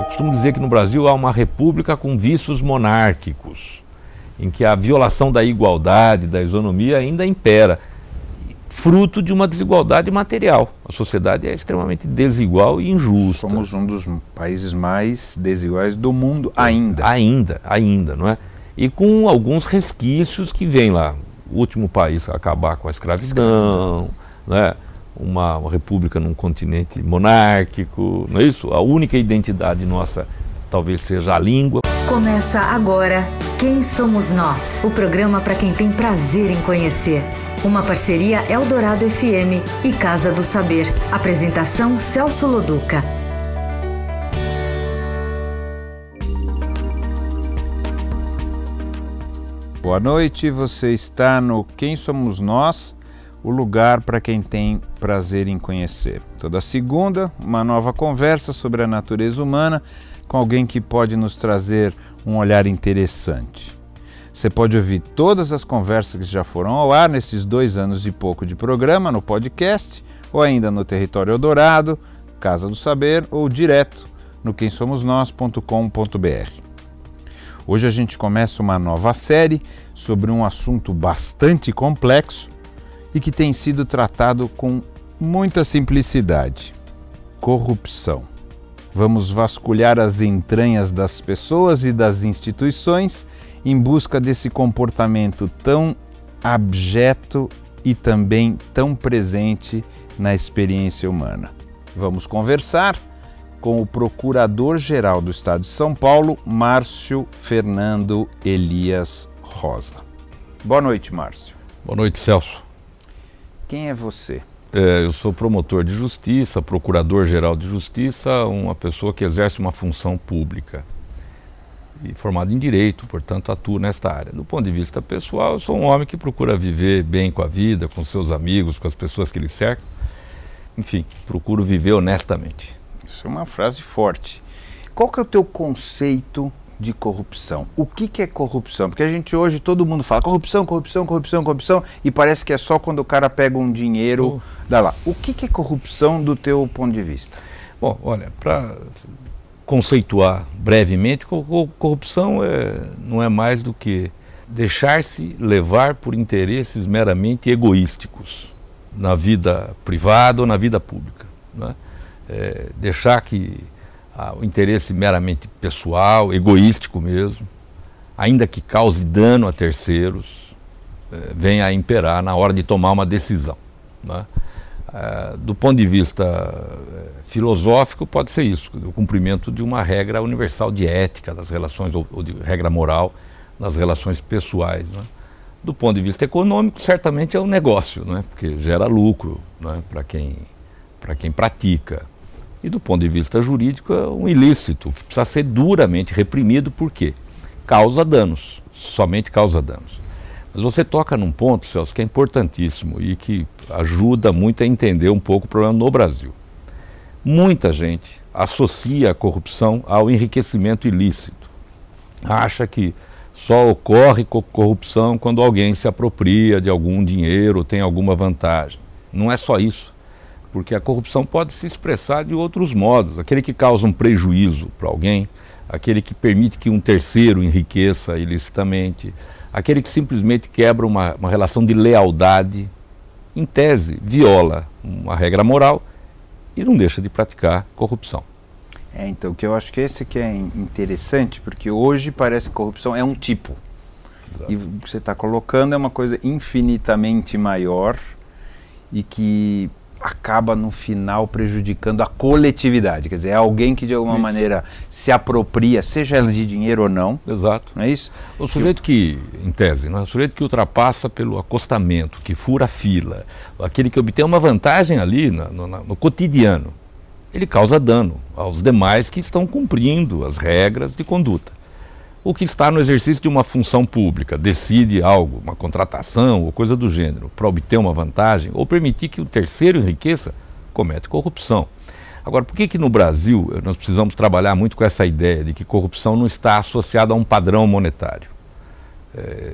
Eu costumo dizer que no Brasil há uma república com vícios monárquicos, em que a violação da igualdade, da isonomia ainda impera, fruto de uma desigualdade material. A sociedade é extremamente desigual e injusta. Somos um dos países mais desiguais do mundo ainda. Ainda, não é? E com alguns resquícios que vêm lá. O último país a acabar com a escravidão, né? Uma república num continente monárquico, não é isso? A única identidade nossa talvez seja a língua. Começa agora Quem Somos Nós? O programa para quem tem prazer em conhecer. Uma parceria Eldorado FM e Casa do Saber. Apresentação Celso Loduca. Boa noite, você está no Quem Somos Nós? O lugar para quem tem prazer em conhecer. Toda segunda, uma nova conversa sobre a natureza humana com alguém que pode nos trazer um olhar interessante. Você pode ouvir todas as conversas que já foram ao ar nesses 2 anos e pouco de programa no podcast, ou ainda no Território Eldorado, Casa do Saber, ou direto no quemsomosnós.com.br. Hoje a gente começa uma nova série sobre um assunto bastante complexo e que tem sido tratado com muita simplicidade: corrupção. Vamos vasculhar as entranhas das pessoas e das instituições em busca desse comportamento tão abjeto e também tão presente na experiência humana. Vamos conversar com o Procurador-Geral do Estado de São Paulo, Márcio Fernando Elias Rosa. Boa noite, Márcio. Boa noite, Celso. Quem é você? Eu sou promotor de justiça, procurador-geral de justiça, uma pessoa que exerce uma função pública. E formado em direito, portanto, atuo nesta área. Do ponto de vista pessoal, eu sou um homem que procura viver bem com a vida, com seus amigos, com as pessoas que lhe cercam. Enfim, procuro viver honestamente. Isso é uma frase forte. Qual que é o teu conceito de corrupção? O que é corrupção? Porque a gente hoje, todo mundo fala corrupção, corrupção, corrupção, corrupção, e parece que é só quando o cara pega um dinheiro, dá lá. O que é corrupção do teu ponto de vista? Bom, olha, para conceituar brevemente, corrupção não é mais do que deixar-se levar por interesses meramente egoísticos na vida privada ou na vida pública, né? Deixar que o interesse meramente pessoal, egoístico mesmo, ainda que cause dano a terceiros, venha a imperar na hora de tomar uma decisão, né? Do ponto de vista filosófico, pode ser isso, o cumprimento de uma regra universal de ética das relações, ou de regra moral nas relações pessoais, né? Do ponto de vista econômico, certamente é um negócio, né? Porque gera lucro, né? Para quem pratica. E do ponto de vista jurídico é um ilícito que precisa ser duramente reprimido, porque causa danos, somente causa danos. Mas você toca num ponto, Celso, que é importantíssimo e que ajuda muito a entender um pouco o problema no Brasil. Muita gente associa a corrupção ao enriquecimento ilícito. Acha que só ocorre corrupção quando alguém se apropria de algum dinheiro ou tem alguma vantagem. Não é só isso, porque a corrupção pode se expressar de outros modos. Aquele que causa um prejuízo para alguém, aquele que permite que um terceiro enriqueça ilicitamente, aquele que simplesmente quebra uma relação de lealdade, em tese, viola uma regra moral e não deixa de praticar corrupção. Então, que eu acho que esse que é interessante, porque hoje parece que corrupção é um tipo. Exato. E o que você está colocando é uma coisa infinitamente maior e que acaba no final prejudicando a coletividade, quer dizer, é alguém que de alguma maneira se apropria, seja ela de dinheiro ou não. Exato. Não é isso? O sujeito que, em tese, não é? O sujeito que ultrapassa pelo acostamento, que fura a fila, aquele que obtém uma vantagem ali no cotidiano, ele causa dano aos demais que estão cumprindo as regras de conduta. O que está no exercício de uma função pública, decide algo, uma contratação ou coisa do gênero, para obter uma vantagem ou permitir que o terceiro enriqueça, comete corrupção. Agora, por que no Brasil nós precisamos trabalhar muito com essa ideia de que corrupção não está associada a um padrão monetário?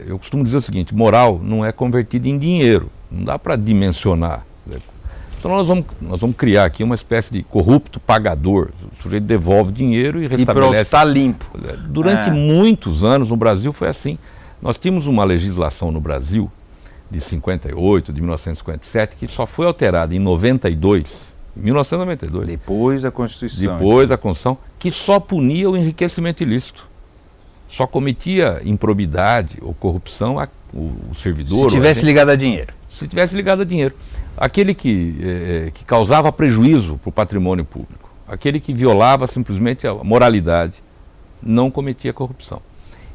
Eu costumo dizer o seguinte: moral não é convertida em dinheiro, não dá para dimensionar. Então nós vamos criar aqui uma espécie de corrupto pagador. O sujeito devolve dinheiro e restabelece. E pronto, está limpo. Durante muitos anos no Brasil foi assim. Nós tínhamos uma legislação no Brasil de 58, de 1957, que só foi alterada em 92, 1992. Depois da Constituição. Depois da Constituição, que só punia o enriquecimento ilícito. Só cometia improbidade ou corrupção o servidor. Se tivesse ligado a dinheiro. Se tivesse ligado a dinheiro. Aquele que causava prejuízo para o patrimônio público, aquele que violava simplesmente a moralidade, não cometia corrupção.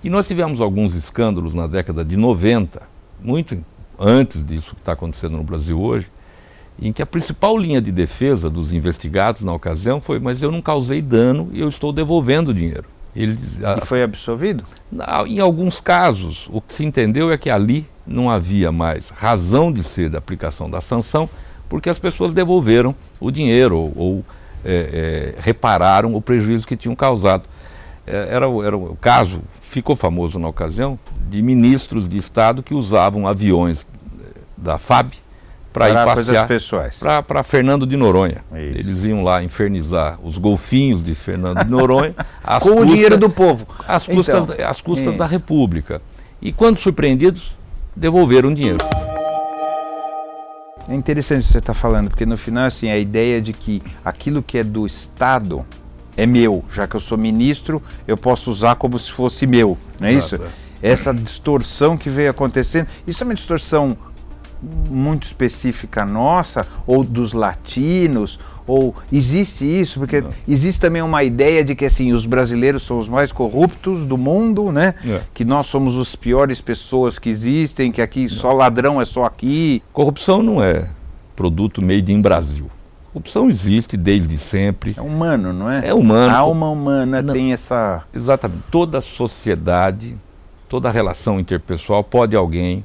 E nós tivemos alguns escândalos na década de 90, muito antes disso que está acontecendo no Brasil hoje, em que a principal linha de defesa dos investigados na ocasião foi: mas eu não causei dano e eu estou devolvendo o dinheiro. E foi absolvido? Em alguns casos, o que se entendeu é que ali não havia mais razão de ser da aplicação da sanção, porque as pessoas devolveram o dinheiro ou repararam o prejuízo que tinham causado. Era o caso, ficou famoso na ocasião, de ministros de Estado que usavam aviões da FAB para ir passear para Fernando de Noronha. Isso. Eles iam lá infernizar os golfinhos de Fernando de Noronha com o dinheiro do povo, às custas da República. E quando surpreendidos, devolveram o dinheiro. É interessante o que você está falando, porque no final assim, a ideia de que aquilo que é do Estado é meu, já que eu sou ministro, eu posso usar como se fosse meu, não é isso? Essa distorção que veio acontecendo, isso é uma distorção muito específica nossa, ou dos latinos, ou existe isso? Porque existe também uma ideia de que assim, os brasileiros são os mais corruptos do mundo, né? Que nós somos as piores pessoas que existem, que aqui só ladrão é só aqui. Corrupção não é produto made in Brasil. Corrupção existe desde sempre. É humano, não é? É humano. A alma humana tem essa... Exatamente. Toda sociedade, toda relação interpessoal pode alguém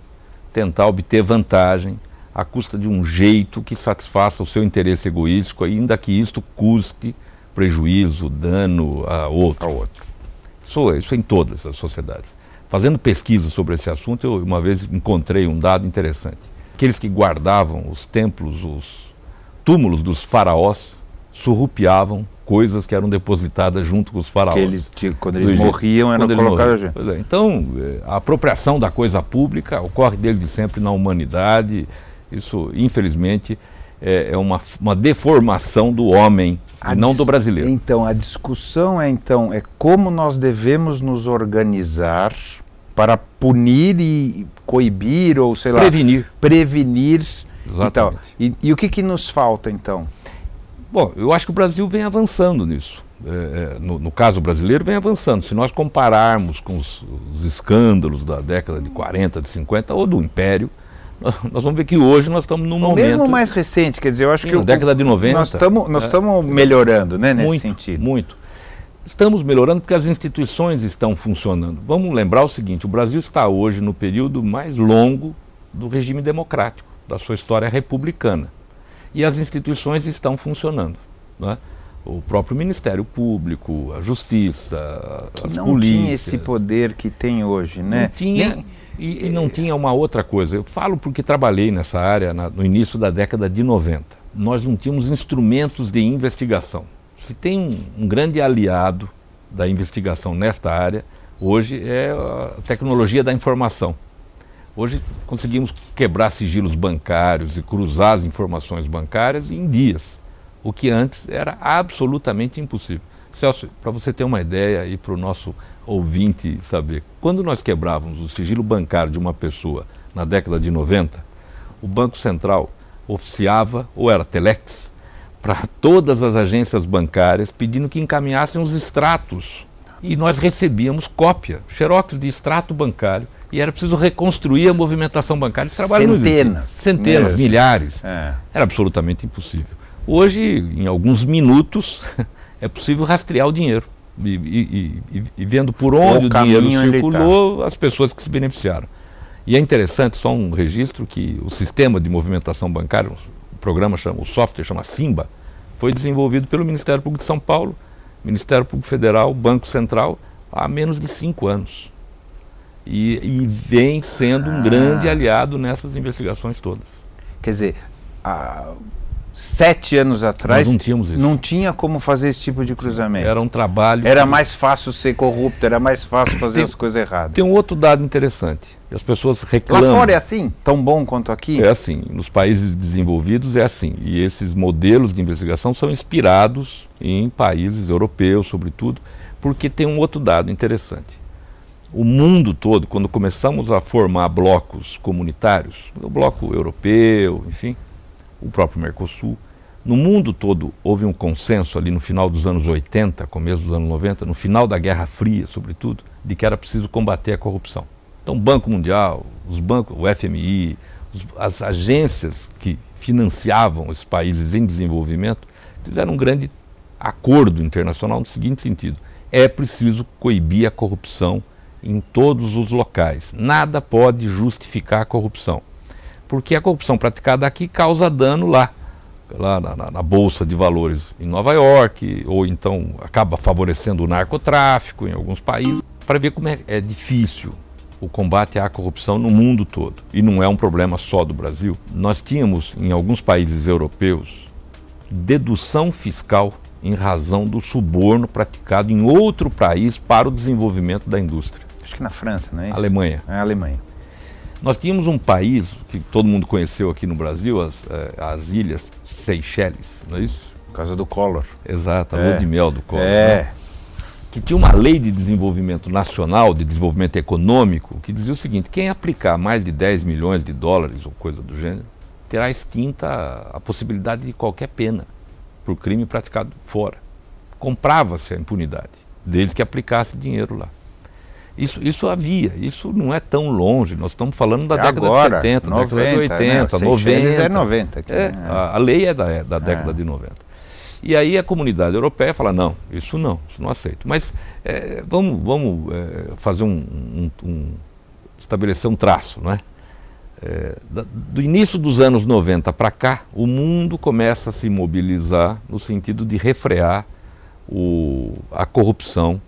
tentar obter vantagem à custa de um jeito que satisfaça o seu interesse egoístico, ainda que isto custe prejuízo, dano a outro. Isso em todas as sociedades. Fazendo pesquisa sobre esse assunto, eu uma vez encontrei um dado interessante. Aqueles que guardavam os templos, os túmulos dos faraós, surrupiavam coisas que eram depositadas junto com os faraós. Quando eles morriam, eram colocadas. Então, a apropriação da coisa pública ocorre desde sempre na humanidade. Isso, infelizmente, é uma deformação do homem, e não do brasileiro. Então, a discussão é como nós devemos nos organizar para punir e coibir, ou sei lá... Prevenir. Exatamente. Então, e o que nos falta, então? Bom, eu acho que o Brasil vem avançando nisso. No caso brasileiro, vem avançando. Se nós compararmos com os escândalos da década de 40, de 50 ou do Império, nós vamos ver que hoje nós estamos num momento... Mesmo mais recente, quer dizer, eu acho que... Na década de 90... Nós estamos melhorando, né, nesse sentido. Muito. Estamos melhorando porque as instituições estão funcionando. Vamos lembrar o seguinte: o Brasil está hoje no período mais longo do regime democrático, da sua história republicana. E as instituições estão funcionando, né? O próprio Ministério Público, a Justiça, as polícias. Não tinha esse poder que tem hoje, né? Não tinha, e não tinha uma outra coisa. Eu falo porque trabalhei nessa área no início da década de 90. Nós não tínhamos instrumentos de investigação. Se tem um grande aliado da investigação nesta área, hoje é a tecnologia da informação. Hoje conseguimos quebrar sigilos bancários e cruzar as informações bancárias em dias, o que antes era absolutamente impossível. Celso, para você ter uma ideia e para o nosso ouvinte saber, quando nós quebrávamos o sigilo bancário de uma pessoa na década de 90, o Banco Central oficiava, ou era telex, para todas as agências bancárias pedindo que encaminhassem os extratos. E nós recebíamos cópia, xerox de extrato bancário, e era preciso reconstruir a movimentação bancária. Esse trabalho não existia. Centenas, milhares. Era absolutamente impossível. Hoje, em alguns minutos, é possível rastrear o dinheiro. E vendo por onde o dinheiro circulou, as pessoas que se beneficiaram. E é interessante, só um registro, que o sistema de movimentação bancária, o software chama Simba, foi desenvolvido pelo Ministério Público de São Paulo, Ministério Público Federal, Banco Central, há menos de 5 anos. E vem sendo um grande aliado nessas investigações todas. Quer dizer, 7 anos atrás, nós não tínhamos isso. Não tinha como fazer esse tipo de cruzamento. Era um trabalho... Era mais fácil ser corrupto, era mais fácil fazer as coisas erradas. Tem um outro dado interessante. As pessoas reclamam... Lá fora é assim? Tão bom quanto aqui? É assim. Nos países desenvolvidos é assim. E esses modelos de investigação são inspirados em países europeus, sobretudo, porque tem um outro dado interessante. O mundo todo, quando começamos a formar blocos comunitários, o bloco europeu, enfim, o próprio Mercosul, no mundo todo houve um consenso ali no final dos anos 80, começo dos anos 90, no final da Guerra Fria, sobretudo, de que era preciso combater a corrupção. Então o Banco Mundial, os bancos, o FMI, as agências que financiavam esses países em desenvolvimento, fizeram um grande acordo internacional no seguinte sentido: é preciso coibir a corrupção em todos os locais. Nada pode justificar a corrupção, porque a corrupção praticada aqui causa dano lá na Bolsa de Valores em Nova York, ou então acaba favorecendo o narcotráfico em alguns países, para ver como é difícil o combate à corrupção no mundo todo. E não é um problema só do Brasil. Nós tínhamos, em alguns países europeus, dedução fiscal em razão do suborno praticado em outro país para o desenvolvimento da indústria. Acho que na França, não é isso? Alemanha. É a Alemanha. Nós tínhamos um país que todo mundo conheceu aqui no Brasil, as ilhas Seychelles, não é isso? Por causa do Collor. Exato, a lua de mel do Collor. É. Né? Que tinha uma lei de desenvolvimento nacional, de desenvolvimento econômico, que dizia o seguinte: quem aplicar mais de 10 milhões de dólares ou coisa do gênero, terá extinta a possibilidade de qualquer pena por crime praticado fora. Comprava-se a impunidade, desde que aplicasse dinheiro lá. Isso havia, isso não é tão longe, nós estamos falando da década de 70, 90, década de 80, né? 90. É 90 aqui, né? A lei é da década de 90. E aí a comunidade europeia fala: não, isso não aceito. Mas vamos fazer estabelecer um traço, não é? Do início dos anos 90 para cá, o mundo começa a se mobilizar no sentido de refrear a corrupção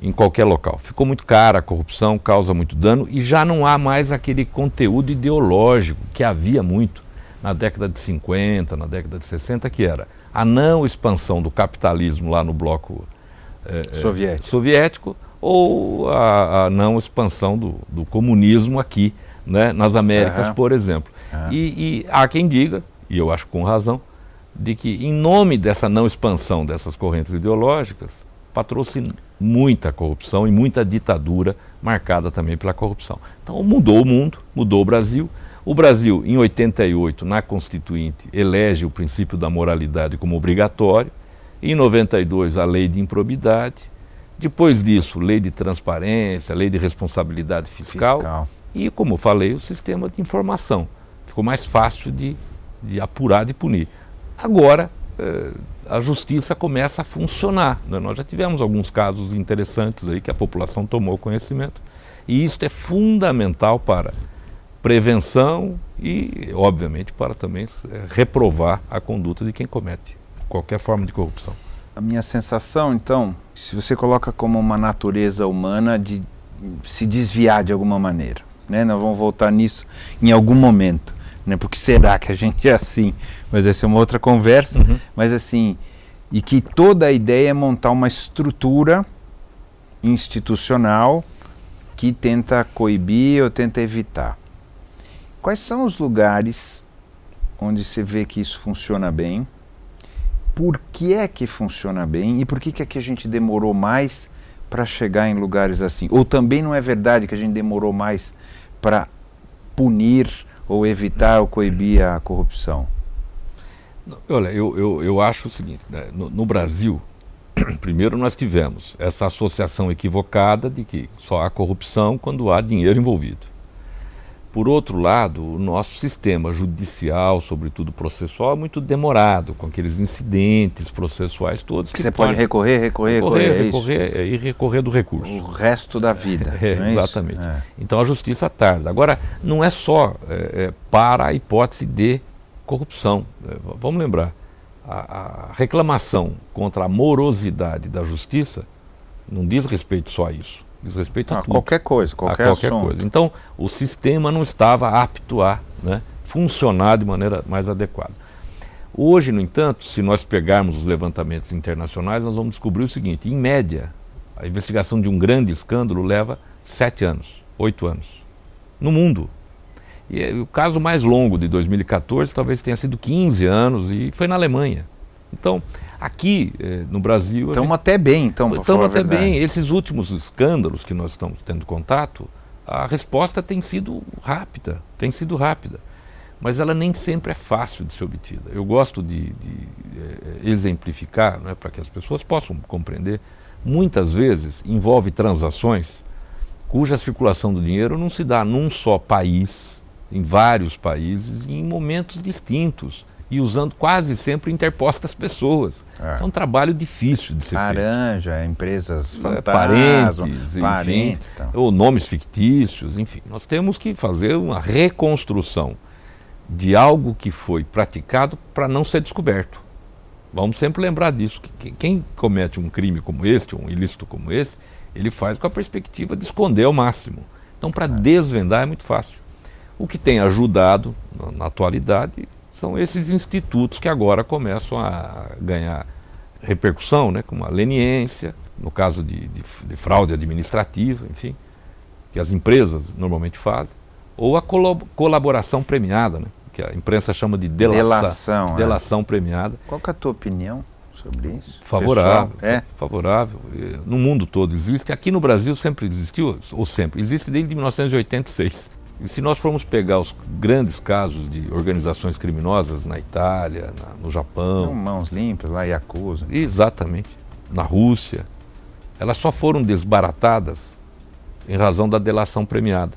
em qualquer local. Ficou muito cara a corrupção, causa muito dano, e já não há mais aquele conteúdo ideológico que havia muito na década de 50, na década de 60, que era a não expansão do capitalismo lá no bloco soviético, ou a não expansão do comunismo aqui, né, nas Américas, por exemplo. E há quem diga, e eu acho com razão, de que em nome dessa não expansão dessas correntes ideológicas, patrocina muita corrupção e muita ditadura marcada também pela corrupção. Então mudou o mundo, mudou o Brasil. O Brasil, em 88, na Constituinte, elege o princípio da moralidade como obrigatório. Em 92, a lei de improbidade. Depois disso, lei de transparência, lei de responsabilidade fiscal. E, como eu falei, o sistema de informação. Ficou mais fácil de apurar, de punir. Agora, a justiça começa a funcionar, né? Nós já tivemos alguns casos interessantes aí que a população tomou conhecimento. E isso é fundamental para prevenção e, obviamente, para também reprovar a conduta de quem comete qualquer forma de corrupção. A minha sensação, então, se você coloca como uma natureza humana de se desviar de alguma maneira, né? Nós vamos voltar nisso em algum momento, né? Porque será que a gente é assim? Mas essa é uma outra conversa. Mas assim, e que toda a ideia é montar uma estrutura institucional que tenta coibir ou tenta evitar. Quais são os lugares onde você vê que isso funciona bem? Por que é que funciona bem? E por que é que a gente demorou mais para chegar em lugares assim? Ou também não é verdade que a gente demorou mais para punir ou evitar ou coibir a corrupção? Olha, eu acho o seguinte, né? No Brasil, primeiro nós tivemos essa associação equivocada de que só há corrupção quando há dinheiro envolvido. Por outro lado, o nosso sistema judicial, sobretudo processual, é muito demorado, com aqueles incidentes processuais todos. Que você pode recorrer e recorrer do recurso. O resto da vida. Exatamente. Então a justiça tarda. Agora, não é só para a hipótese de corrupção. Vamos lembrar, a reclamação contra a morosidade da justiça não diz respeito só a isso. Diz respeito a tudo. Qualquer coisa, qualquer assunto. Então, o sistema não estava apto a funcionar de maneira mais adequada. Hoje, no entanto, se nós pegarmos os levantamentos internacionais, nós vamos descobrir o seguinte: em média, a investigação de um grande escândalo leva 7 anos, 8 anos, no mundo. E o caso mais longo de 2014 talvez tenha sido 15 anos e foi na Alemanha. Então, aqui no Brasil... Estamos até bem, então, para falar a verdade. Estamos até bem. Esses últimos escândalos que nós estamos tendo contato, a resposta tem sido rápida, mas ela nem sempre é fácil de ser obtida. Eu gosto de exemplificar, né, para que as pessoas possam compreender. Muitas vezes envolve transações cuja circulação do dinheiro não se dá num só país, em vários países, em momentos distintos, e usando quase sempre interpostas pessoas. É um trabalho difícil de ser feito. Empresas parentes, enfim, ou nomes fictícios, enfim. Nós temos que fazer uma reconstrução de algo que foi praticado para não ser descoberto. Vamos sempre lembrar disso, que quem comete um crime como este, um ilícito como esse, ele faz com a perspectiva de esconder ao máximo. Então, para desvendar é muito fácil. O que tem ajudado na atualidade são esses institutos que agora começam a ganhar repercussão, né, como a leniência, no caso de fraude administrativa, enfim, que as empresas normalmente fazem, ou a colaboração premiada, né, que a imprensa chama de delação premiada. Qual que é a tua opinião sobre isso? Favorável. Favorável. No mundo todo existe. Aqui no Brasil sempre existiu, ou sempre, existe desde 1986. E se nós formos pegar os grandes casos de organizações criminosas na Itália, no Japão... Mãos limpas, lá Yakuza. Exatamente. Na Rússia. Elas só foram desbaratadas em razão da delação premiada.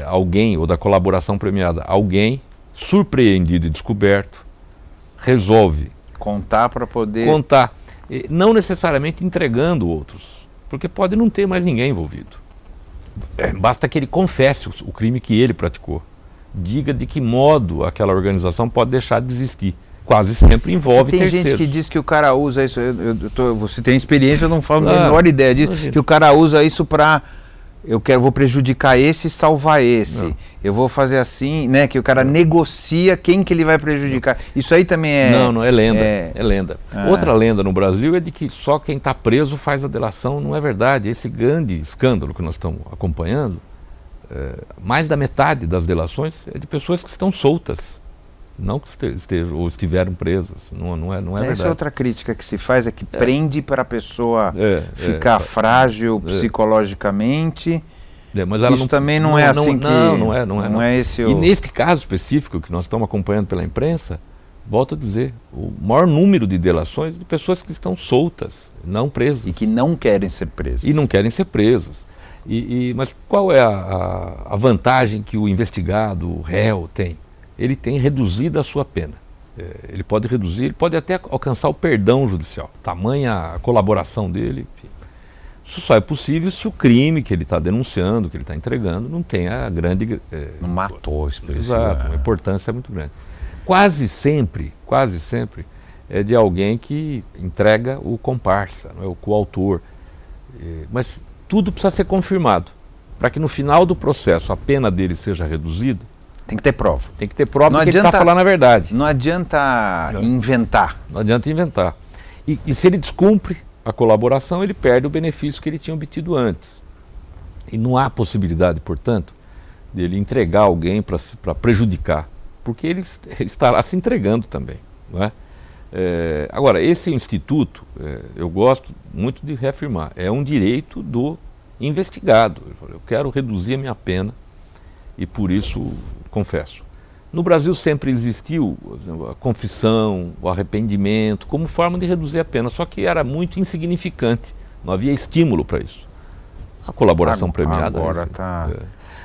Alguém, ou da colaboração premiada, alguém surpreendido e descoberto, resolve... Contar para poder... Contar. Não necessariamente entregando outros, porque pode não ter mais ninguém envolvido. Basta que ele confesse o crime que ele praticou. Diga de que modo aquela organização pode deixar de existir. Quase sempre envolve terceiros. Tem gente que diz que o cara usa isso, você tem experiência, eu não falo a menor ideia disso, que o cara usa isso para... vou prejudicar esse e salvar esse. Não. Eu vou fazer assim, né? Que o cara negocia quem que ele vai prejudicar. Isso aí também é... Não é lenda. É lenda. Outra lenda no Brasil é de que só quem está preso faz a delação. Não é verdade. Esse grande escândalo que nós estamos acompanhando, mais da metade das delações é de pessoas que estão soltas. Não que estejam ou estiveram presas. Não é verdade. Essa é outra crítica que se faz, é que prende para a pessoa ficar frágil psicologicamente. Mas ela isso também não é assim que... Não é esse E neste caso específico que nós estamos acompanhando pela imprensa, volto a dizer, o maior número de delações de pessoas que estão soltas, não presas. E que não querem ser presas. E não querem ser presas. Mas qual é a vantagem que o investigado, o réu, tem? Ele tem reduzido a sua pena. Ele pode reduzir, ele pode até alcançar o perdão judicial. Tamanha a colaboração dele, enfim. Isso só é possível se o crime que ele está denunciando, que ele está entregando, não tem a grande... não matou, exato, uma importância muito grande. Quase sempre é de alguém que entrega o comparsa, não é, o coautor. Mas tudo precisa ser confirmado, para que no final do processo a pena dele seja reduzida. Tem que ter prova. Tem que ter prova de que ele está falando a verdade. Não adianta inventar. Não adianta inventar. E se ele descumpre a colaboração, ele perde o benefício que ele tinha obtido antes. E não há possibilidade, portanto, dele entregar alguém para prejudicar, porque ele estará se entregando também. Não é? Agora, esse instituto, eu gosto muito de reafirmar, é um direito do investigado. Eu quero reduzir a minha pena e por isso confesso. No Brasil sempre existiu a confissão, o arrependimento, como forma de reduzir a pena, só que era muito insignificante, não havia estímulo para isso. A colaboração premiada... Agora está...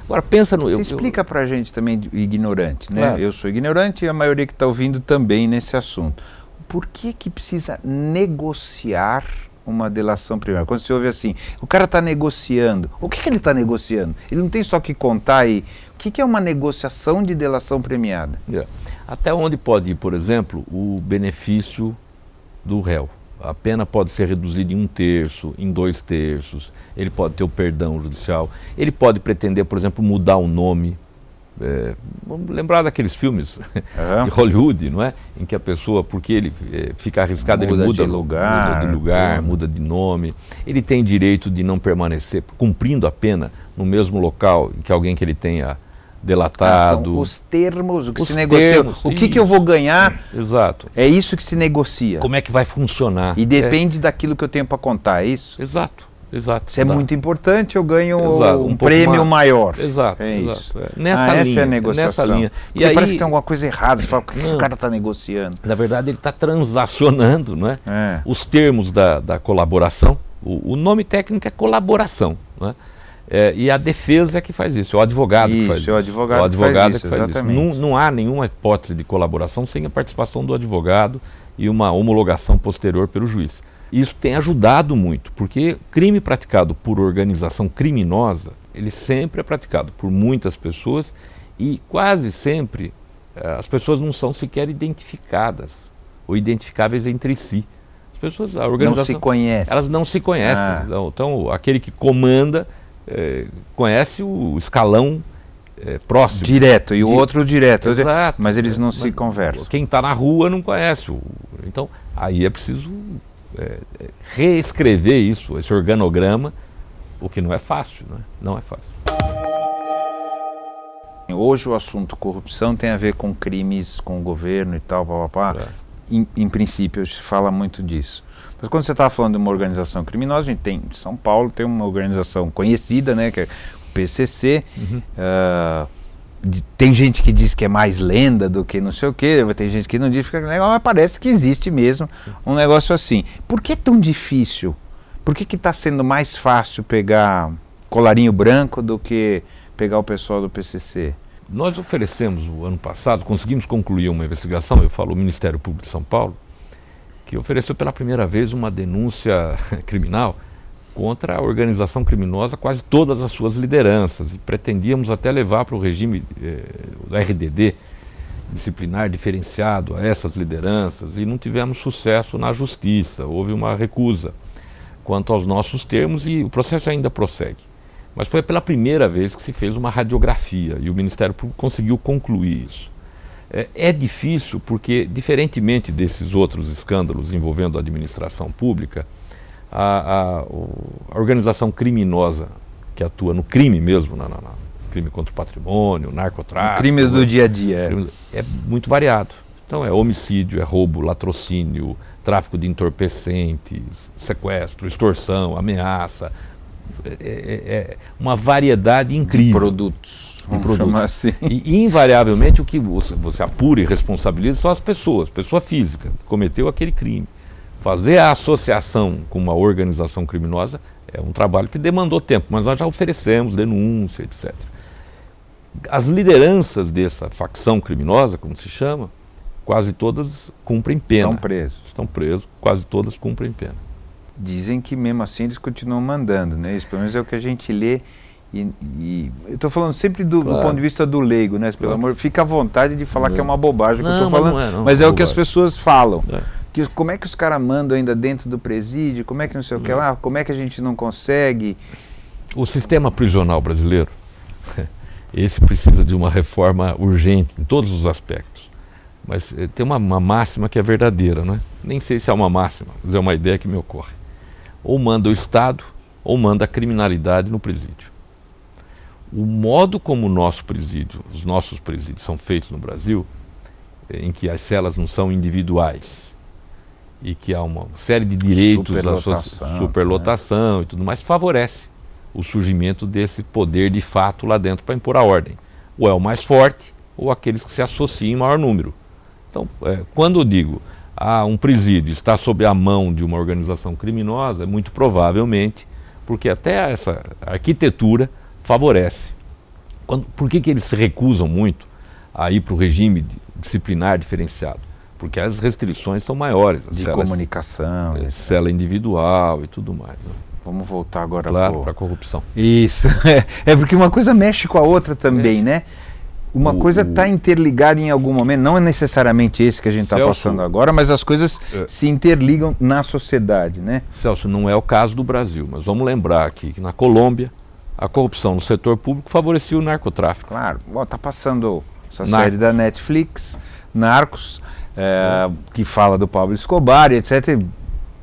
Agora pensa no... Você explica para a gente também, ignorante, né? Claro. Eu sou ignorante e a maioria que está ouvindo também nesse assunto. Por que precisa negociar uma delação premiada? Quando você ouve assim, o cara está negociando, o que ele está negociando? Ele não tem só que contar aí. O que é uma negociação de delação premiada? Até onde pode ir, por exemplo, o benefício do réu? A pena pode ser reduzida em 1/3, em 2/3, ele pode ter o perdão judicial, ele pode pretender, por exemplo, mudar o nome, Vamos lembrar daqueles filmes de Hollywood, não é? Em que a pessoa, porque ele fica arriscado, ele muda de lugar, muda de nome. Ele tem direito de não permanecer cumprindo a pena no mesmo local em que alguém que ele tenha delatado. São os termos, o que se negocia. O que eu vou ganhar? Exato. É isso que se negocia. Como é que vai funcionar? E depende daquilo que eu tenho para contar, é isso? Exato. Se é muito importante, eu ganho um prêmio maior. Exato. É isso. Nessa linha, essa é a negociação. Nessa linha. E aí, parece que tem alguma coisa errada. Você fala, por que o cara está negociando? Na verdade, ele está transacionando, não é? Os termos da colaboração. O nome técnico é colaboração, não é? E a defesa é que faz isso, é o advogado que faz isso. É o advogado que faz isso, exatamente. Não há nenhuma hipótese de colaboração sem a participação do advogado e uma homologação posterior pelo juiz. Isso tem ajudado muito, porque crime praticado por organização criminosa, ele sempre é praticado por muitas pessoas e quase sempre as pessoas não são sequer identificadas ou identificáveis entre si. As pessoas, a organização, não se conhecem. Elas não se conhecem. Então, aquele que comanda conhece o escalão próximo. Direto, e o outro direto. Exato. Mas eles não se conversam. Quem está na rua não conhece. Então, aí é preciso reescrever isso, esse organograma, o que não é fácil, né? Não é fácil. Hoje o assunto corrupção tem a ver com crimes, com o governo e tal, Em princípio, se fala muito disso. Mas quando você está falando de uma organização criminosa, a gente tem, em São Paulo, tem uma organização conhecida, né, que é o PCC. Tem gente que diz que é mais lenda do que não sei o quê, tem gente que não diz, fica legal, mas parece que existe mesmo um negócio assim. Por que é tão difícil? Por que está sendo mais fácil pegar colarinho branco do que pegar o pessoal do PCC? Nós oferecemos, o ano passado, conseguimos concluir uma investigação, eu falo o Ministério Público de São Paulo, que ofereceu pela primeira vez uma denúncia criminal contra a organização criminosa, quase todas as suas lideranças, e pretendíamos até levar para o regime do RDD, disciplinar diferenciado a essas lideranças, e não tivemos sucesso na justiça, houve uma recusa quanto aos nossos termos e o processo ainda prossegue. Mas foi pela primeira vez que se fez uma radiografia e o Ministério Público conseguiu concluir isso. É difícil porque, diferentemente desses outros escândalos envolvendo a administração pública, a organização criminosa que atua no crime mesmo, crime contra o patrimônio, narcotráfico... O crime do dia a dia. É muito variado. Então é homicídio, é roubo, latrocínio, tráfico de entorpecentes, sequestro, extorsão, ameaça... uma variedade incrível de produtos. Assim. E invariavelmente o que você apura e responsabiliza são as pessoas, pessoa física que cometeu aquele crime. Fazer a associação com uma organização criminosa é um trabalho que demandou tempo, mas nós já oferecemos denúncia, etc. As lideranças dessa facção criminosa, como se chama, quase todas cumprem pena. Estão presos, quase todas cumprem pena. Dizem que mesmo assim eles continuam mandando, né? Isso pelo menos é o que a gente lê. E eu estou falando sempre do ponto de vista do leigo, né? Pelo amor, fica à vontade de falar que é uma bobagem o que eu estou falando, mas é o que as pessoas falam. Que, como é que os caras mandam ainda dentro do presídio? Como é que não sei o que lá? Como é que a gente não consegue? O sistema prisional brasileiro, esse precisa de uma reforma urgente em todos os aspectos. Mas tem uma máxima que é verdadeira, né? Nem sei se é uma máxima, mas é uma ideia que me ocorre. Ou manda o Estado, ou manda a criminalidade no presídio. O modo como o nosso presídio, os nossos presídios são feitos no Brasil, em que as celas não são individuais, e que há uma série de direitos, superlotação e tudo mais, favorece o surgimento desse poder de fato lá dentro para impor a ordem. Ou é o mais forte, ou aqueles que se associam em maior número. Então, quando eu digo um presídio está sob a mão de uma organização criminosa, muito provavelmente, porque até essa arquitetura favorece. Por que eles se recusam muito a ir para o regime disciplinar diferenciado? Porque as restrições são maiores. De comunicação. Cela individual e tudo mais. Né? Vamos voltar agora para a corrupção. Isso. Porque uma coisa mexe com a outra também, né? Uma coisa está interligada em algum momento, não é necessariamente esse que a gente está passando agora, mas as coisas se interligam na sociedade, né? Celso, não é o caso do Brasil, mas vamos lembrar aqui que na Colômbia a corrupção no setor público favorecia o narcotráfico. Claro. Está passando essa série da Netflix, Narcos, que fala do Pablo Escobar, e etc.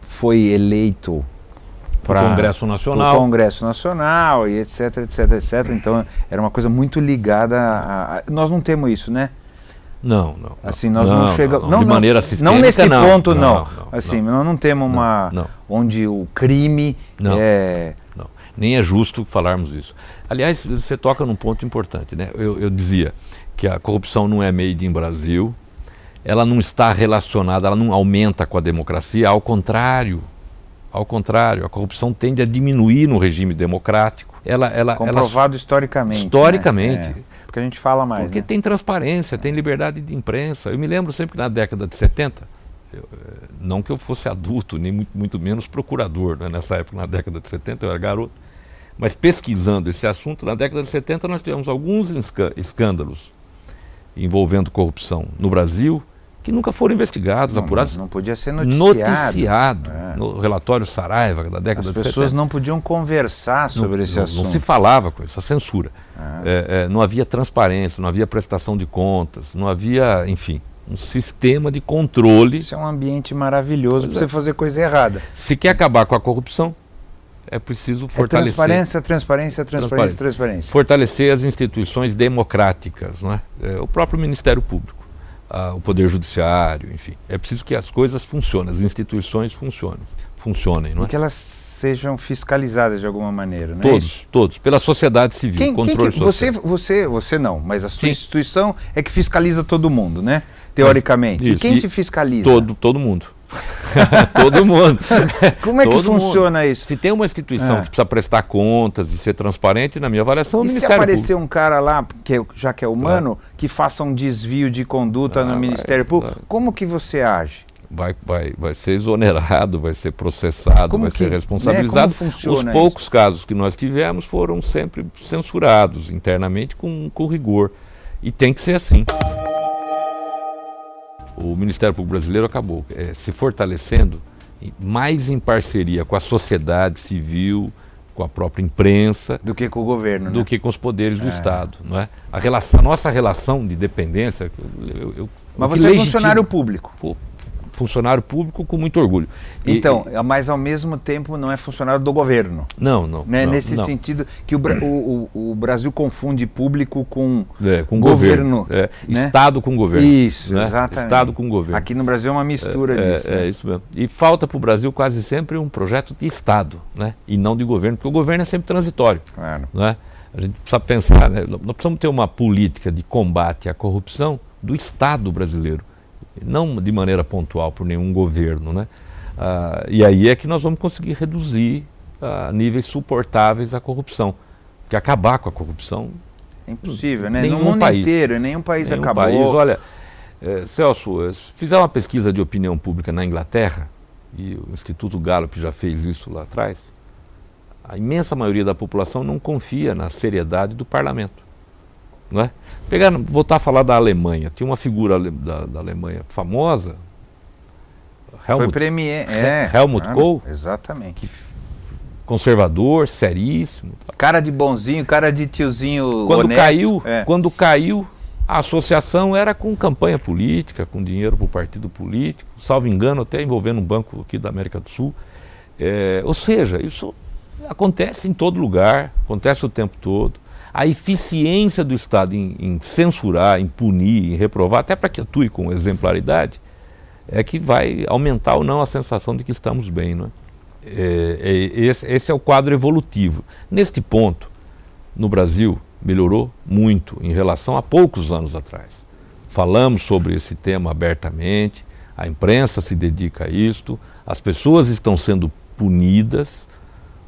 Foi eleito para o Congresso Nacional. O Congresso Nacional, e etc, etc, etc. Então, era uma coisa muito ligada a... Nós não temos isso, né? Não. Assim, nós não chegamos... Não, de maneira sistêmica, não nesse ponto, não. Assim, nós não temos uma... Onde o crime é... Não, nem é justo falarmos isso. Aliás, você toca num ponto importante, né? Eu dizia que a corrupção não é made in Brasil, ela não está relacionada, ela não aumenta com a democracia, ao contrário, a corrupção tende a diminuir no regime democrático. Comprovado historicamente. Historicamente. Né? Porque a gente fala mais. Porque né? tem transparência, tem liberdade de imprensa. Eu me lembro sempre que na década de 70, não que eu fosse adulto, nem muito menos procurador, né? Nessa época, na década de 70, eu era garoto, mas pesquisando esse assunto, na década de 70 nós tivemos alguns escândalos envolvendo corrupção no Brasil, que nunca foram investigados, apurados. Não podia ser noticiado. No relatório Saraiva da década de 70. As pessoas não podiam conversar sobre esse assunto. Não se falava com isso, a censura. Não havia transparência, não havia prestação de contas, não havia, enfim, um sistema de controle. Isso é um ambiente maravilhoso para você fazer coisa errada. Se quer acabar com a corrupção, é preciso fortalecer... Transparência. Fortalecer as instituições democráticas, não é? O próprio Ministério Público. O Poder Judiciário, enfim. É preciso que as coisas funcionem, as instituições funcionem. Não é? E que elas sejam fiscalizadas de alguma maneira, né? Todos, pela sociedade civil, controle social. Você não, mas a sua instituição é que fiscaliza todo mundo, né? Teoricamente. Isso, e quem te fiscaliza? Todo mundo. Todo mundo. Como é que funciona isso? Se tem uma instituição que precisa prestar contas e ser transparente, na minha avaliação, o Ministério Público. Se aparecer um cara lá, já que é humano, que faça um desvio de conduta no Ministério Público, como que você age? Vai ser exonerado, vai ser processado, vai ser responsabilizado. Como funciona Os poucos casos que nós tivemos foram sempre censurados internamente com rigor. E tem que ser assim. O Ministério Público Brasileiro acabou se fortalecendo mais em parceria com a sociedade civil, com a própria imprensa. Do que com o governo, do que com os poderes do Estado. Não é? A nossa relação de dependência... Mas você é funcionário público. Funcionário público com muito orgulho. Então, mas ao mesmo tempo não é funcionário do governo. Não. Nesse sentido que o Brasil confunde público com governo. Né? Estado com governo. Isso, né? Exatamente. Estado com governo. Aqui no Brasil é uma mistura disso. É isso mesmo. E falta para o Brasil quase sempre um projeto de Estado, né? E não de governo, porque o governo é sempre transitório. Claro. Né? A gente precisa pensar, né? Nós precisamos ter uma política de combate à corrupção do Estado brasileiro. Não de maneira pontual por nenhum governo, né? E aí é que nós vamos conseguir reduzir a níveis suportáveis a corrupção. Porque acabar com a corrupção... É impossível, né? No mundo inteiro, nenhum país acabou. Olha, Celso, se fizer uma pesquisa de opinião pública na Inglaterra, e o Instituto Gallup já fez isso lá atrás, a imensa maioria da população não confia na seriedade do parlamento. Não é? Voltar a falar da Alemanha. Tinha uma figura da Alemanha famosa, Helmut Kohl, exatamente. Conservador, seríssimo. Cara de bonzinho, cara de tiozinho honesto. Quando caiu, a associação era com campanha política, com dinheiro para o partido político, salvo engano, até envolvendo um banco aqui da América do Sul. Ou seja, isso acontece em todo lugar, acontece o tempo todo. A eficiência do Estado em censurar, em punir, em reprovar, até para que atue com exemplaridade, é que vai aumentar ou não a sensação de que estamos bem. Não é? Esse é o quadro evolutivo. Neste ponto, no Brasil, melhorou muito em relação a poucos anos atrás. Falamos sobre esse tema abertamente, a imprensa se dedica a isto, as pessoas estão sendo punidas,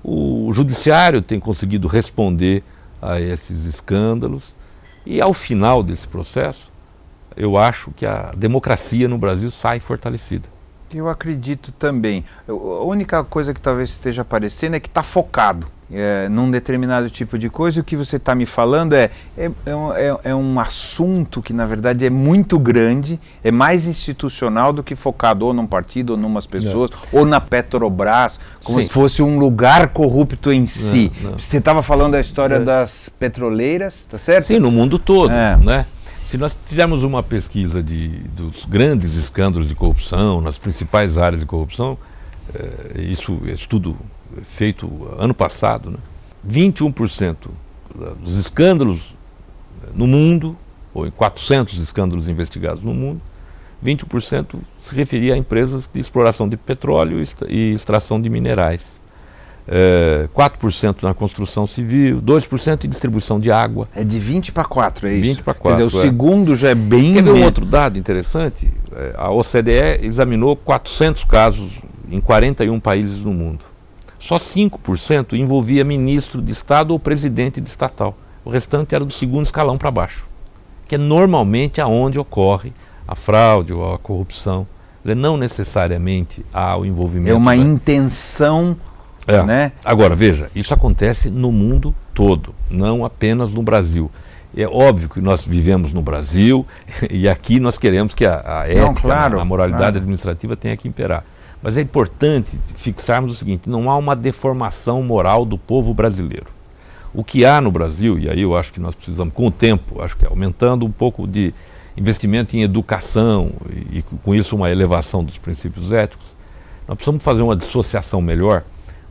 o judiciário tem conseguido responder a esses escândalos, e ao final desse processo, eu acho que a democracia no Brasil sai fortalecida. Eu acredito também. A única coisa que talvez esteja aparecendo é que está focado. num determinado tipo de coisa. O que você está me falando é um assunto que, na verdade, é muito grande, é mais institucional do que focado ou num partido, ou numas pessoas, ou na Petrobras, como se fosse um lugar corrupto em si. Você estava falando da história das petroleiras, tá certo? Sim, no mundo todo, né? Se nós fizermos uma pesquisa dos grandes escândalos de corrupção, nas principais áreas de corrupção, isso é estudo feito ano passado, né? 21% dos escândalos no mundo, ou em 400 escândalos investigados no mundo, 20% se referia a empresas de exploração de petróleo e extração de minerais. 4% na construção civil, 2% em distribuição de água. É de 20 para 4, é isso? 20 para 4. Quer dizer, o segundo já é bem... Quer ver um outro dado interessante? A OCDE examinou 400 casos em 41 países no mundo. Só 5% envolvia ministro de Estado ou presidente de estatal. O restante era do segundo escalão para baixo, que é normalmente aonde ocorre a fraude ou a corrupção. Não necessariamente há o envolvimento... É uma intenção... né? Agora, veja, isso acontece no mundo todo, não apenas no Brasil. É óbvio que nós vivemos no Brasil e aqui nós queremos que a ética, a moralidade administrativa tenha que imperar. Mas é importante fixarmos o seguinte: não há uma deformação moral do povo brasileiro. O que há no Brasil, e aí eu acho que nós precisamos, com o tempo, acho que aumentando um pouco de investimento em educação e com isso uma elevação dos princípios éticos, nós precisamos fazer uma dissociação melhor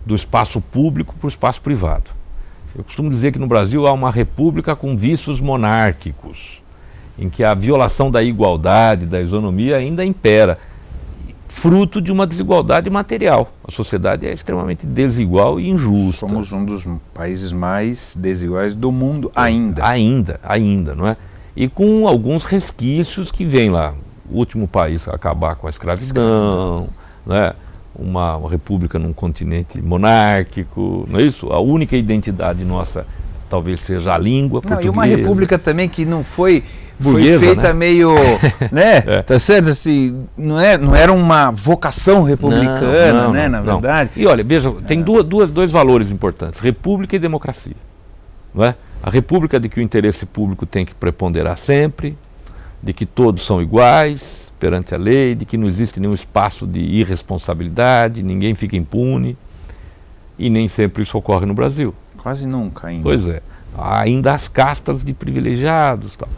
do espaço público para o espaço privado. Eu costumo dizer que no Brasil há uma república com vícios monárquicos, em que a violação da igualdade, da isonomia ainda impera, fruto de uma desigualdade material. A sociedade é extremamente desigual e injusta. Somos um dos países mais desiguais do mundo ainda. Ainda, não é? E com alguns resquícios que vêm lá. O último país a acabar com a escravidão, né? Uma república num continente monárquico, não é isso? A única identidade nossa talvez seja a língua portuguesa. E uma república também que não foi burguesa, feita, né? Meio, né? Tá certo? Assim, não era uma vocação republicana, né? Na verdade. E olha, veja, tem dois valores importantes: república e democracia. Não é? A república de que o interesse público tem que preponderar sempre, de que todos são iguais perante a lei, de que não existe nenhum espaço de irresponsabilidade, ninguém fica impune, e nem sempre isso ocorre no Brasil. Quase nunca ainda. Pois é, há ainda as castas de privilegiados, tal.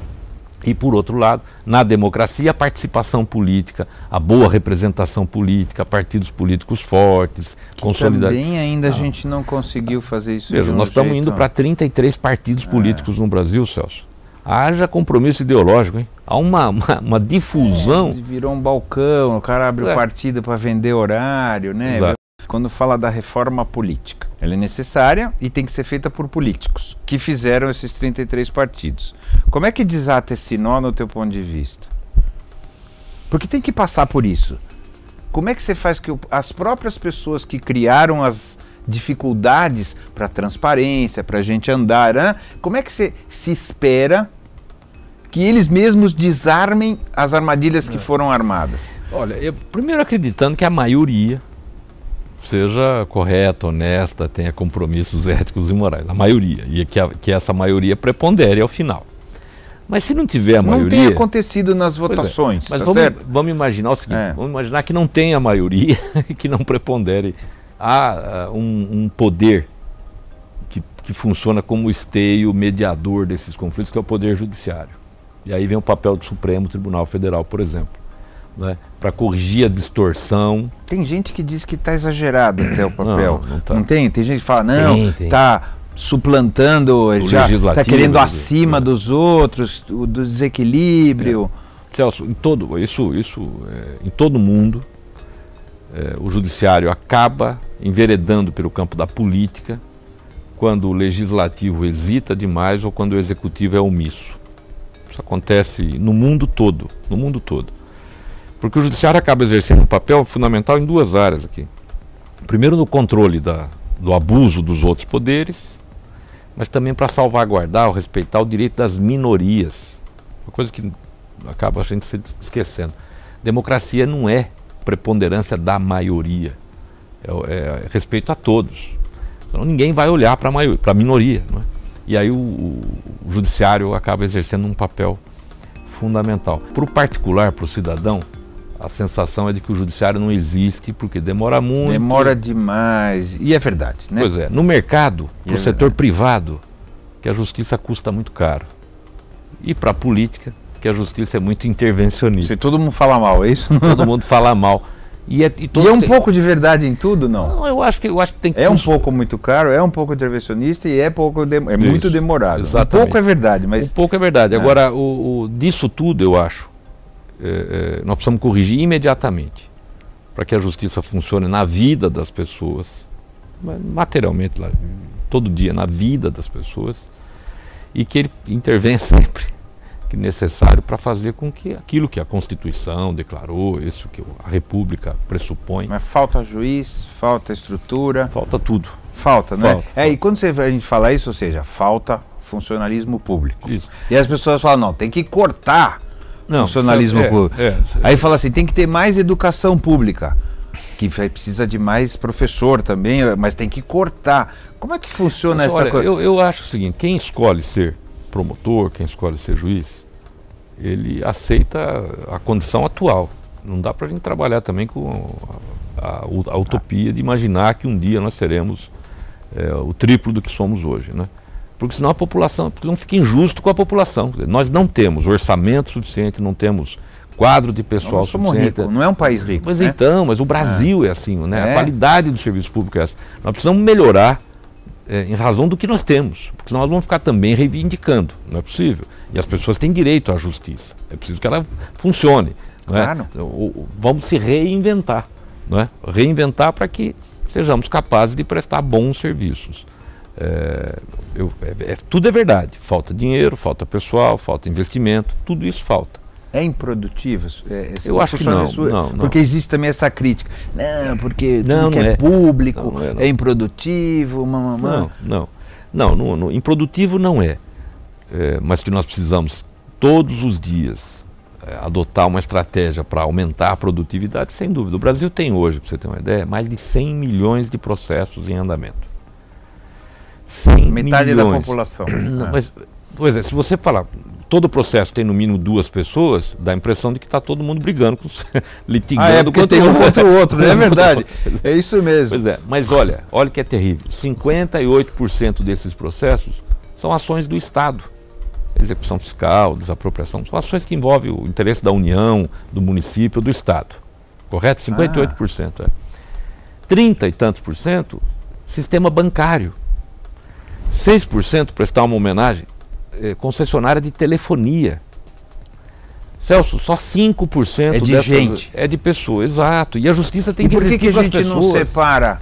E por outro lado, na democracia, a participação política, a boa representação política, partidos políticos fortes, consolidados. Também ainda a gente não conseguiu fazer isso. Veja, nós estamos indo para 33 partidos políticos no Brasil, Celso. Haja compromisso ideológico, hein? Há uma difusão. Virou um balcão, o cara abre o partido para vender horário, né? Exato. Quando fala da reforma política, ela é necessária e tem que ser feita por políticos, que fizeram esses 33 partidos. Como é que desata esse nó no teu ponto de vista? Porque tem que passar por isso. Como é que você faz que as próprias pessoas que criaram as dificuldades para transparência, para a gente andar, né? Como é que você se espera que eles mesmos desarmem as armadilhas que foram armadas? Olha, eu primeiro acreditando que a maioria seja correta, honesta, tenha compromissos éticos e morais, a maioria, e que essa maioria prepondere ao final. Mas se não tiver a maioria... Não tem acontecido nas votações, mas tá certo? Vamos imaginar o seguinte, vamos imaginar que não tem a maioria e que não prepondere. Há um poder que funciona como esteio mediador desses conflitos, que é o Poder Judiciário. E aí vem o papel do Supremo Tribunal Federal, por exemplo, né, para corrigir a distorção. Tem gente que diz que está exagerado até o papel. Não tá. Não tem? Tem gente que fala, não, está suplantando, já está querendo acima dos outros, do desequilíbrio. Celso, em todo mundo, o judiciário acaba enveredando pelo campo da política quando o legislativo hesita demais ou quando o executivo é omisso. Isso acontece no mundo todo, Porque o judiciário acaba exercendo um papel fundamental em duas áreas aqui. Primeiro, no controle do abuso dos outros poderes, mas também para salvaguardar ou respeitar o direito das minorias. Uma coisa que acaba a gente se esquecendo. Democracia não é preponderância da maioria, é respeito a todos. Então ninguém vai olhar para a minoria, não é? E aí o judiciário acaba exercendo um papel fundamental. Para o particular, para o cidadão, a sensação é de que o judiciário não existe porque demora muito. Demora demais. E é verdade, né? Pois é. No mercado, no setor privado, que a justiça custa muito caro. E para a política, que a justiça é muito intervencionista. Se todo mundo fala mal, é isso? Todo mundo fala mal. E é pouco de verdade em tudo, não? Não, eu acho que tem que... É um pouco muito caro, é um pouco intervencionista e é muito demorado. Exatamente. Um pouco é verdade, mas... Um pouco é verdade. Agora, disso tudo, eu acho, nós precisamos corrigir imediatamente para que a justiça funcione na vida das pessoas, materialmente, lá, todo dia, na vida das pessoas, e que ele intervenha sempre que necessário para fazer com que aquilo que a Constituição declarou, isso que a República pressupõe... Mas falta juiz, falta estrutura... Falta tudo. Falta, né? Falta. E quando a gente fala isso, ou seja, falta funcionalismo público. Isso. E as pessoas falam, não, tem que cortar funcionalismo público. Aí fala assim, tem que ter mais educação pública, que precisa de mais professor também, mas tem que cortar. Como é que funciona essa coisa? Eu acho o seguinte, quem escolhe ser promotor, quem escolhe ser juiz, ele aceita a condição atual. Não dá para a gente trabalhar também com a utopia de imaginar que um dia nós seremos o triplo do que somos hoje, né? Porque senão a população, porque não fica injusto com a população. Nós não temos orçamento suficiente, não temos quadro de pessoal suficiente. Não é um país rico. Mas né? Então, mas o Brasil é assim, né? A qualidade do serviço público é essa. Nós precisamos melhorar em razão do que nós temos, porque senão nós vamos ficar também reivindicando, não é possível. E as pessoas têm direito à justiça, é preciso que ela funcione. Claro. Não é? Vamos se reinventar, não é? Reinventar para que sejamos capazes de prestar bons serviços. Tudo é verdade, falta dinheiro, falta pessoal, falta investimento, tudo isso falta. É improdutivo? Eu acho que não. Porque existe também essa crítica. Não, porque não, tudo que não é público não. É improdutivo. Não, improdutivo não é. Mas que nós precisamos todos os dias adotar uma estratégia para aumentar a produtividade, sem dúvida. O Brasil tem hoje, para você ter uma ideia, mais de 100 milhões de processos em andamento. Metade da população. Não, mas, pois é, se você falar, todo processo tem no mínimo 2 pessoas, dá a impressão de que está todo mundo brigando, litigando porque tem um contra o outro, é verdade. É isso mesmo. Pois é, mas olha que é terrível. 58% desses processos são ações do Estado. Execução fiscal, desapropriação, são ações que envolvem o interesse da União, do município, do Estado. Correto? 58%. 30 e tantos por cento, sistema bancário. 6% prestar uma homenagem, concessionária de telefonia. Celso, só 5% é de gente. É de pessoa, exato. E a justiça tem que existir para as pessoas. E por que a gente não separa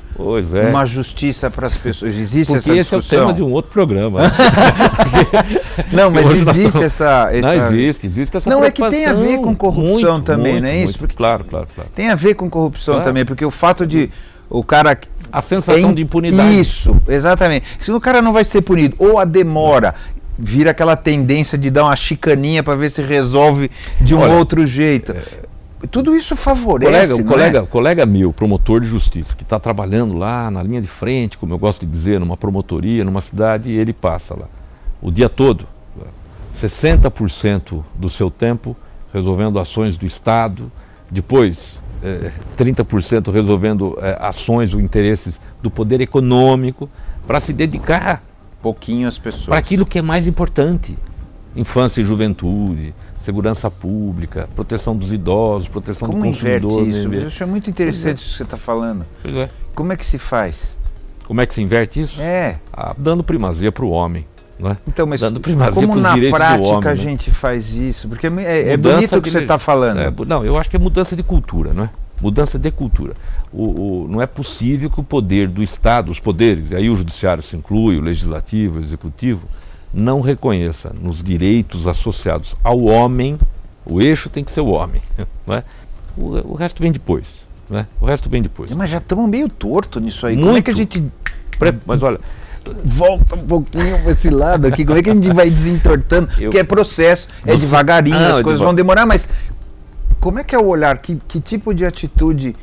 uma justiça para as pessoas? Existe porque essa discussão? Porque esse é o tema de um outro programa. Não, mas existe essa... Não, existe essa Não, é que tem a ver com corrupção também, não é isso? Muito, claro. Tem a ver com corrupção também, porque o fato de o cara... A sensação de impunidade. Isso, exatamente. Se o cara não vai ser punido, ou a demora, vira aquela tendência de dar uma chicaninha para ver se resolve de um outro jeito. Tudo isso favorece, o colega meu, promotor de justiça, que está trabalhando lá na linha de frente, como eu gosto de dizer, numa promotoria, numa cidade, e ele passa lá o dia todo, 60% do seu tempo resolvendo ações do Estado, depois 30% resolvendo ações ou interesses do poder econômico, para se dedicar pouquinho às pessoas, para aquilo que é mais importante: infância e juventude, segurança pública, proteção dos idosos, proteção do consumidor. Como inverte isso? Isso é muito interessante isso que você está falando. Pois é. Como é que se faz? Como é que se inverte isso? Dando primazia para o homem. Né? Então, mas dando primazia como na prática homem, a gente faz isso? Porque é bonito o que você está falando. Não, eu acho que é mudança de cultura, não é? Mudança de cultura. Não é possível que o poder do Estado, os poderes, aí o judiciário se inclui, o legislativo, o executivo, não reconheça nos direitos associados ao homem, o eixo tem que ser o homem. Não é? O resto vem depois. Não é? O resto vem depois. Mas já estamos meio torto nisso aí. Muito. Como é que a gente... Mas olha... Volta um pouquinho para esse lado aqui, como é que a gente vai desentortando? Porque é processo, devagarinho, as coisas vão demorar, mas como é que é o olhar? Que tipo de atitude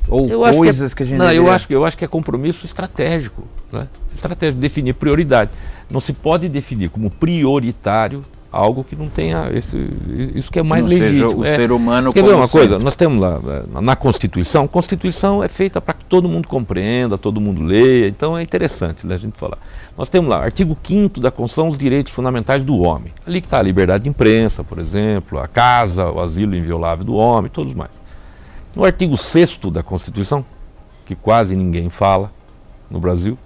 Ou coisas que a gente deveria... eu acho que é compromisso estratégico, né? Estratégico, definir prioridade. Não se pode definir como prioritário algo que não tenha isso que é mais legítimo. O ser humano quer ver uma coisa? Nós temos lá na Constituição, a Constituição é feita para que todo mundo compreenda, todo mundo leia, então é interessante, né, a gente falar. Nós temos lá, artigo 5º da Constituição, os direitos fundamentais do homem. Ali que está a liberdade de imprensa, por exemplo, a casa, o asilo inviolável do homem, todos mais. No artigo 6º da Constituição, que quase ninguém fala no Brasil,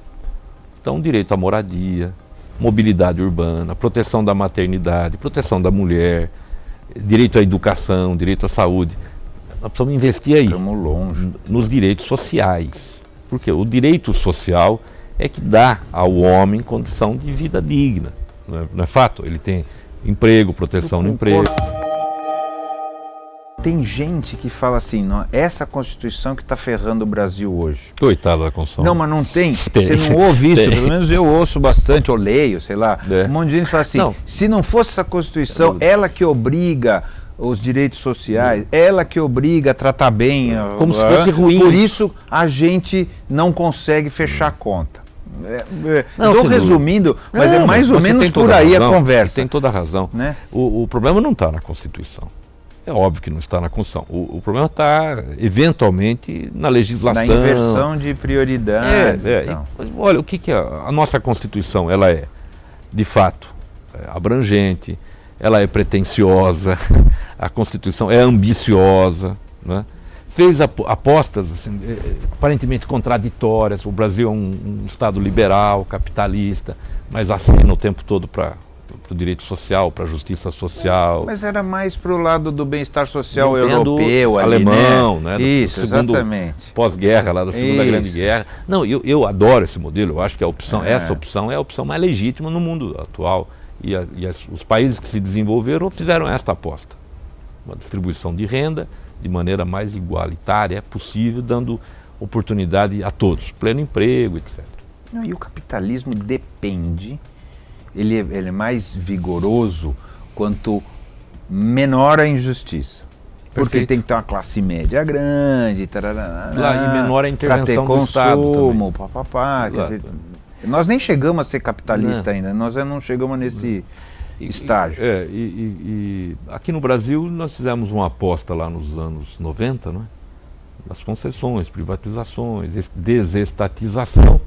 estão o direito à moradia, mobilidade urbana, proteção da maternidade, proteção da mulher, direito à educação, direito à saúde. Nós precisamos investir aí, nos direitos sociais. Porque o direito social é que dá ao homem condição de vida digna. Não é fato? Ele tem emprego, proteção no emprego. Tem gente que fala assim, não, essa Constituição que está ferrando o Brasil hoje. Coitado da Constituição. Não, mas não tem. Você não ouve isso, pelo menos eu ouço bastante, ou leio, sei lá. Um monte de gente fala assim, se não fosse essa Constituição, ela que obriga os direitos sociais, ela que obriga a tratar bem. Como se fosse ruim. Por isso a gente não consegue fechar a conta. Estou resumindo, mas é mais ou menos por aí a conversa. Tem toda a razão. Né? O problema não está na Constituição. É óbvio que não está na Constituição. O problema está, eventualmente, na legislação. Na inversão de prioridades. Olha, o que a nossa Constituição ela é? De fato, abrangente, ela é pretensiosa, a Constituição é ambiciosa, né? Fez apostas assim, aparentemente contraditórias. O Brasil é um Estado liberal, capitalista, mas acena o tempo todo para o direito social, para a justiça social. Mas era mais para o lado do bem-estar social europeu, alemão, né? Isso, exatamente. Pós-guerra, lá da Segunda Grande Guerra. Não, eu adoro esse modelo, eu acho que essa opção é a opção mais legítima no mundo atual. E os países que se desenvolveram fizeram esta aposta. Uma distribuição de renda de maneira mais igualitária possível, dando oportunidade a todos, pleno emprego, etc. Não, e o capitalismo depende, ele é mais vigoroso quanto menor a injustiça. Porque tem que ter uma classe média grande, e menor a intervenção do Estado também. Quer dizer, nós nem chegamos a ser capitalista ainda, nós não chegamos nesse estágio. Aqui no Brasil nós fizemos uma aposta lá nos anos 90, né? Das concessões, privatizações, desestatização,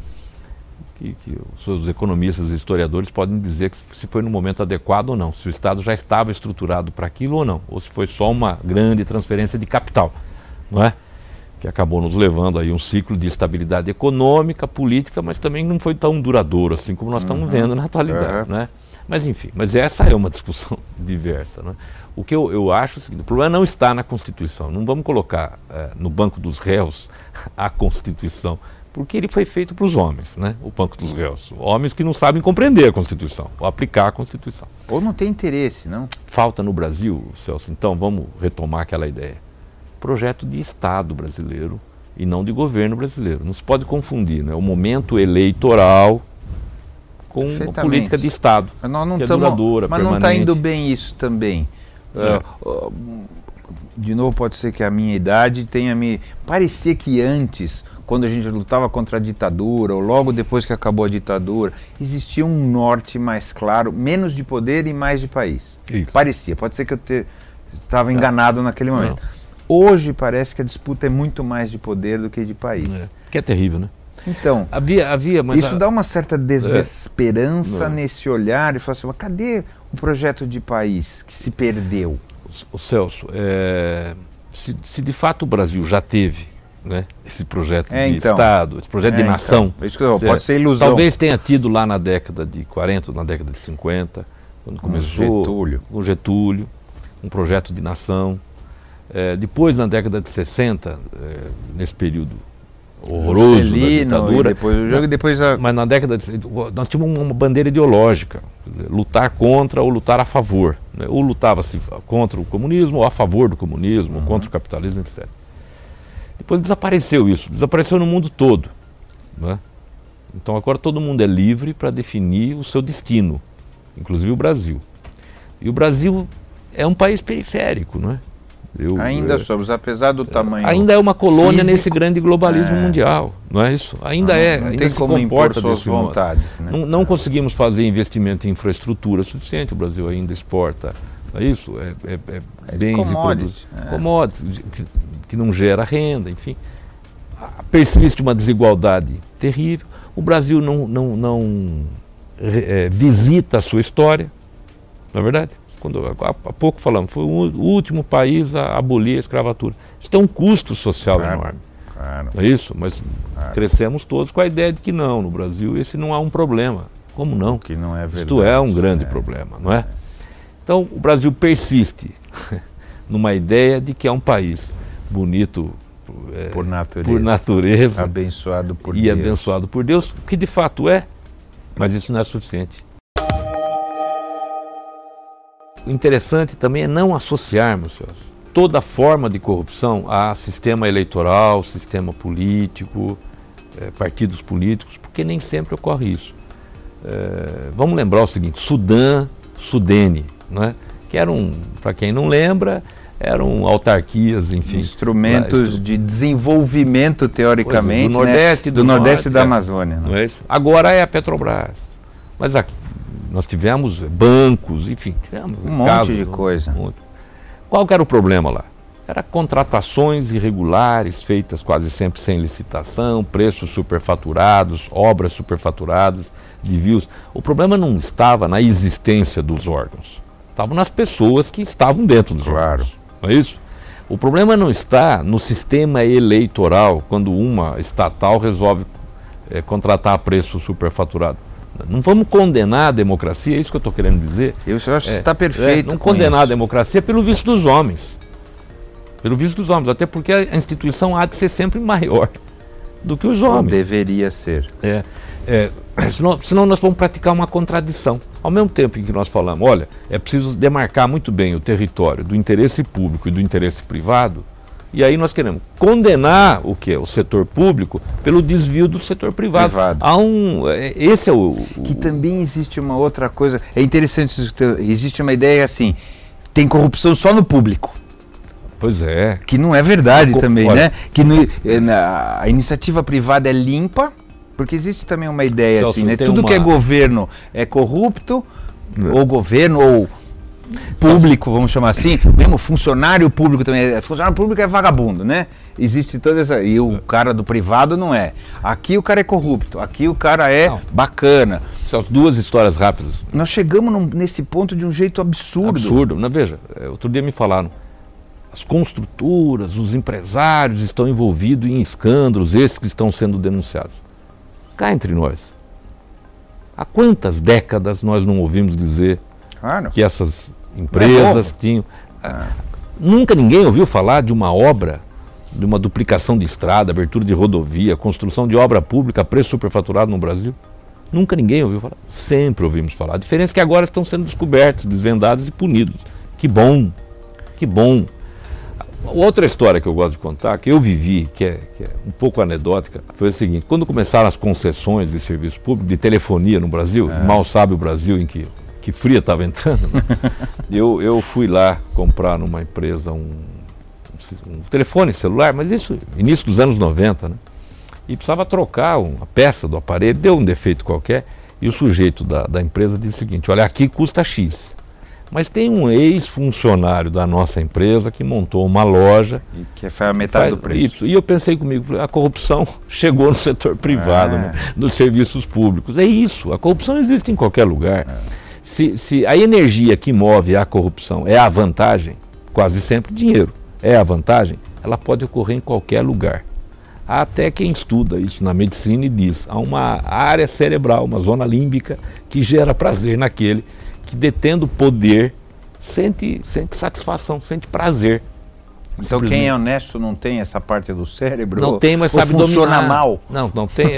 que os economistas e historiadores podem dizer que se foi no momento adequado ou não, se o Estado já estava estruturado para aquilo ou não, ou se foi só uma grande transferência de capital, não é? Que acabou nos levando aí um ciclo de estabilidade econômica, política, mas também não foi tão duradouro assim como nós estamos vendo na atualidade, né? Mas enfim, essa é uma discussão diversa, né? O que eu acho é o seguinte, o problema não está na Constituição, não vamos colocar no banco dos réus a Constituição, porque ele foi feito para os homens, né? O banco dos réus, homens que não sabem compreender a Constituição, ou aplicar a Constituição. Ou não tem interesse, não? Falta no Brasil, Celso, então vamos retomar aquela ideia. Projeto de Estado brasileiro e não de governo brasileiro. Não se pode confundir, né? O momento eleitoral com uma política de Estado, mas nós não que é duradoura, mas permanente. Não está indo bem isso também. De novo, pode ser que a minha idade tenha me... Parecia que antes, quando a gente lutava contra a ditadura, ou logo depois que acabou a ditadura, existia um norte mais claro, menos de poder e mais de país. Isso. Parecia, pode ser que eu estava enganado naquele momento. Hoje parece que a disputa é muito mais de poder do que de país. Que é terrível, né? Então, mas isso dá uma certa desesperança nesse olhar e fala assim, mas cadê o projeto de país que se perdeu? O Celso, se de fato o Brasil já teve, né, esse projeto de Estado, esse projeto de nação, isso que pode ser ilusão. Talvez tenha tido lá na década de 40, na década de 50, quando começou com Getúlio, um projeto de nação. Depois, na década de 60, nesse período horroroso da ditadura, mas na década de 60, nós tínhamos uma bandeira ideológica, dizer, lutar contra ou lutar a favor, né? Ou lutava-se contra o comunismo ou a favor do comunismo, ou contra o capitalismo, etc. Depois desapareceu isso, desapareceu no mundo todo, né? Então agora todo mundo é livre para definir o seu destino, inclusive o Brasil. E o Brasil é um país periférico, não é? Ainda somos, apesar do tamanho. Ainda é uma colônia físico, nesse grande globalismo mundial, não é isso? Ainda não ainda tem se como comporta impor suas desse modo. vontades. Né? Não conseguimos fazer investimento em infraestrutura suficiente, o Brasil ainda exporta, não é isso? Bens e produtos, commodities, que não gera renda, enfim. Persiste uma desigualdade terrível. O Brasil não visita a sua história, não é verdade? Há pouco falamos, foi o último país a abolir a escravatura. Isso tem um custo social enorme. Claro. Não é isso? Mas crescemos todos com a ideia de que não, no Brasil esse não há um problema. Como não? Que não é verdade. Isto é um grande problema, não é? Então o Brasil persiste numa ideia de que é um país bonito por natureza, abençoado por e Deus. Abençoado por Deus, o que de fato é, mas isso não é suficiente. O interessante também é não associarmos, Celso, toda forma de corrupção a sistema eleitoral, sistema político, partidos políticos, porque nem sempre ocorre isso. Vamos lembrar o seguinte, Sudene, né? Que eram, para quem não lembra, eram autarquias, enfim. Instrumentos de desenvolvimento, teoricamente, do Nordeste, né? do Nordeste e da Amazônia. Não é isso? Agora é a Petrobras. Mas aqui nós tivemos bancos, enfim, tivemos um monte de coisa. Qual que era o problema lá? Era contratações irregulares, feitas quase sempre sem licitação, preços superfaturados, obras superfaturadas, desvios. O problema não estava na existência dos órgãos, estava nas pessoas que estavam dentro dos órgãos. Não é isso? O problema não está no sistema eleitoral, quando uma estatal resolve contratar a preço superfaturado. Não vamos condenar a democracia, é isso que eu estou querendo dizer. Eu acho que está perfeito. Não condenar a democracia pelo visto dos homens. Pelo visto dos homens, até porque a instituição há de ser sempre maior do que os homens. Deveria ser. Senão nós vamos praticar uma contradição. Ao mesmo tempo em que nós falamos, olha, é preciso demarcar muito bem o território do interesse público e do interesse privado, e aí nós queremos condenar o quê? O setor público pelo desvio do setor privado. Esse é o... Que também existe uma outra coisa, é interessante, existe uma ideia assim, tem corrupção só no público. Pois é. Que não é verdade também, né? Que a iniciativa privada é limpa, porque existe também uma ideia Celso, assim, né? Tudo que é governo é corrupto, ou governo, ou público, vamos chamar assim, mesmo funcionário público também, funcionário público é vagabundo, né? Existe toda essa, e o cara do privado não é. Aqui o cara é corrupto, aqui o cara é bacana. Celso, duas histórias rápidas. Nós chegamos nesse ponto de um jeito absurdo. Absurdo, não, veja, outro dia me falaram, as construtoras, os empresários estão envolvidos em escândalos, esses que estão sendo denunciados. Cá entre nós, há quantas décadas nós não ouvimos dizer que essas empresas tinham... Nunca ninguém ouviu falar de uma obra, de uma duplicação de estrada, abertura de rodovia, construção de obra pública a preço superfaturado no Brasil? Nunca ninguém ouviu falar. Sempre ouvimos falar. A diferença é que agora estão sendo descobertos, desvendados e punidos. Que bom, que bom. Outra história que eu gosto de contar, que eu vivi, que é um pouco anedótica, foi o seguinte: quando começaram as concessões de serviço público, de telefonia no Brasil, mal sabe o Brasil em que fria estava entrando, né? eu fui lá comprar numa empresa um telefone celular, mas isso, início dos anos 90, né? E precisava trocar uma peça do aparelho, deu um defeito qualquer, e o sujeito da empresa disse o seguinte: olha, aqui custa X. Mas tem um ex-funcionário da nossa empresa que montou uma loja... E que faz a metade do preço. Isso. E eu pensei comigo, a corrupção chegou no setor privado, né, nos serviços públicos. É isso, a corrupção existe em qualquer lugar. Se a energia que move a corrupção é a vantagem, quase sempre dinheiro, é a vantagem, ela pode ocorrer em qualquer lugar. Há até quem estuda isso na medicina e diz, há uma área cerebral, uma zona límbica, que gera prazer naquele que, detendo poder, sente satisfação, sente prazer. Então quem é honesto não tem essa parte do cérebro? Não tem, mas sabe funciona dominar. Mal? Não tem,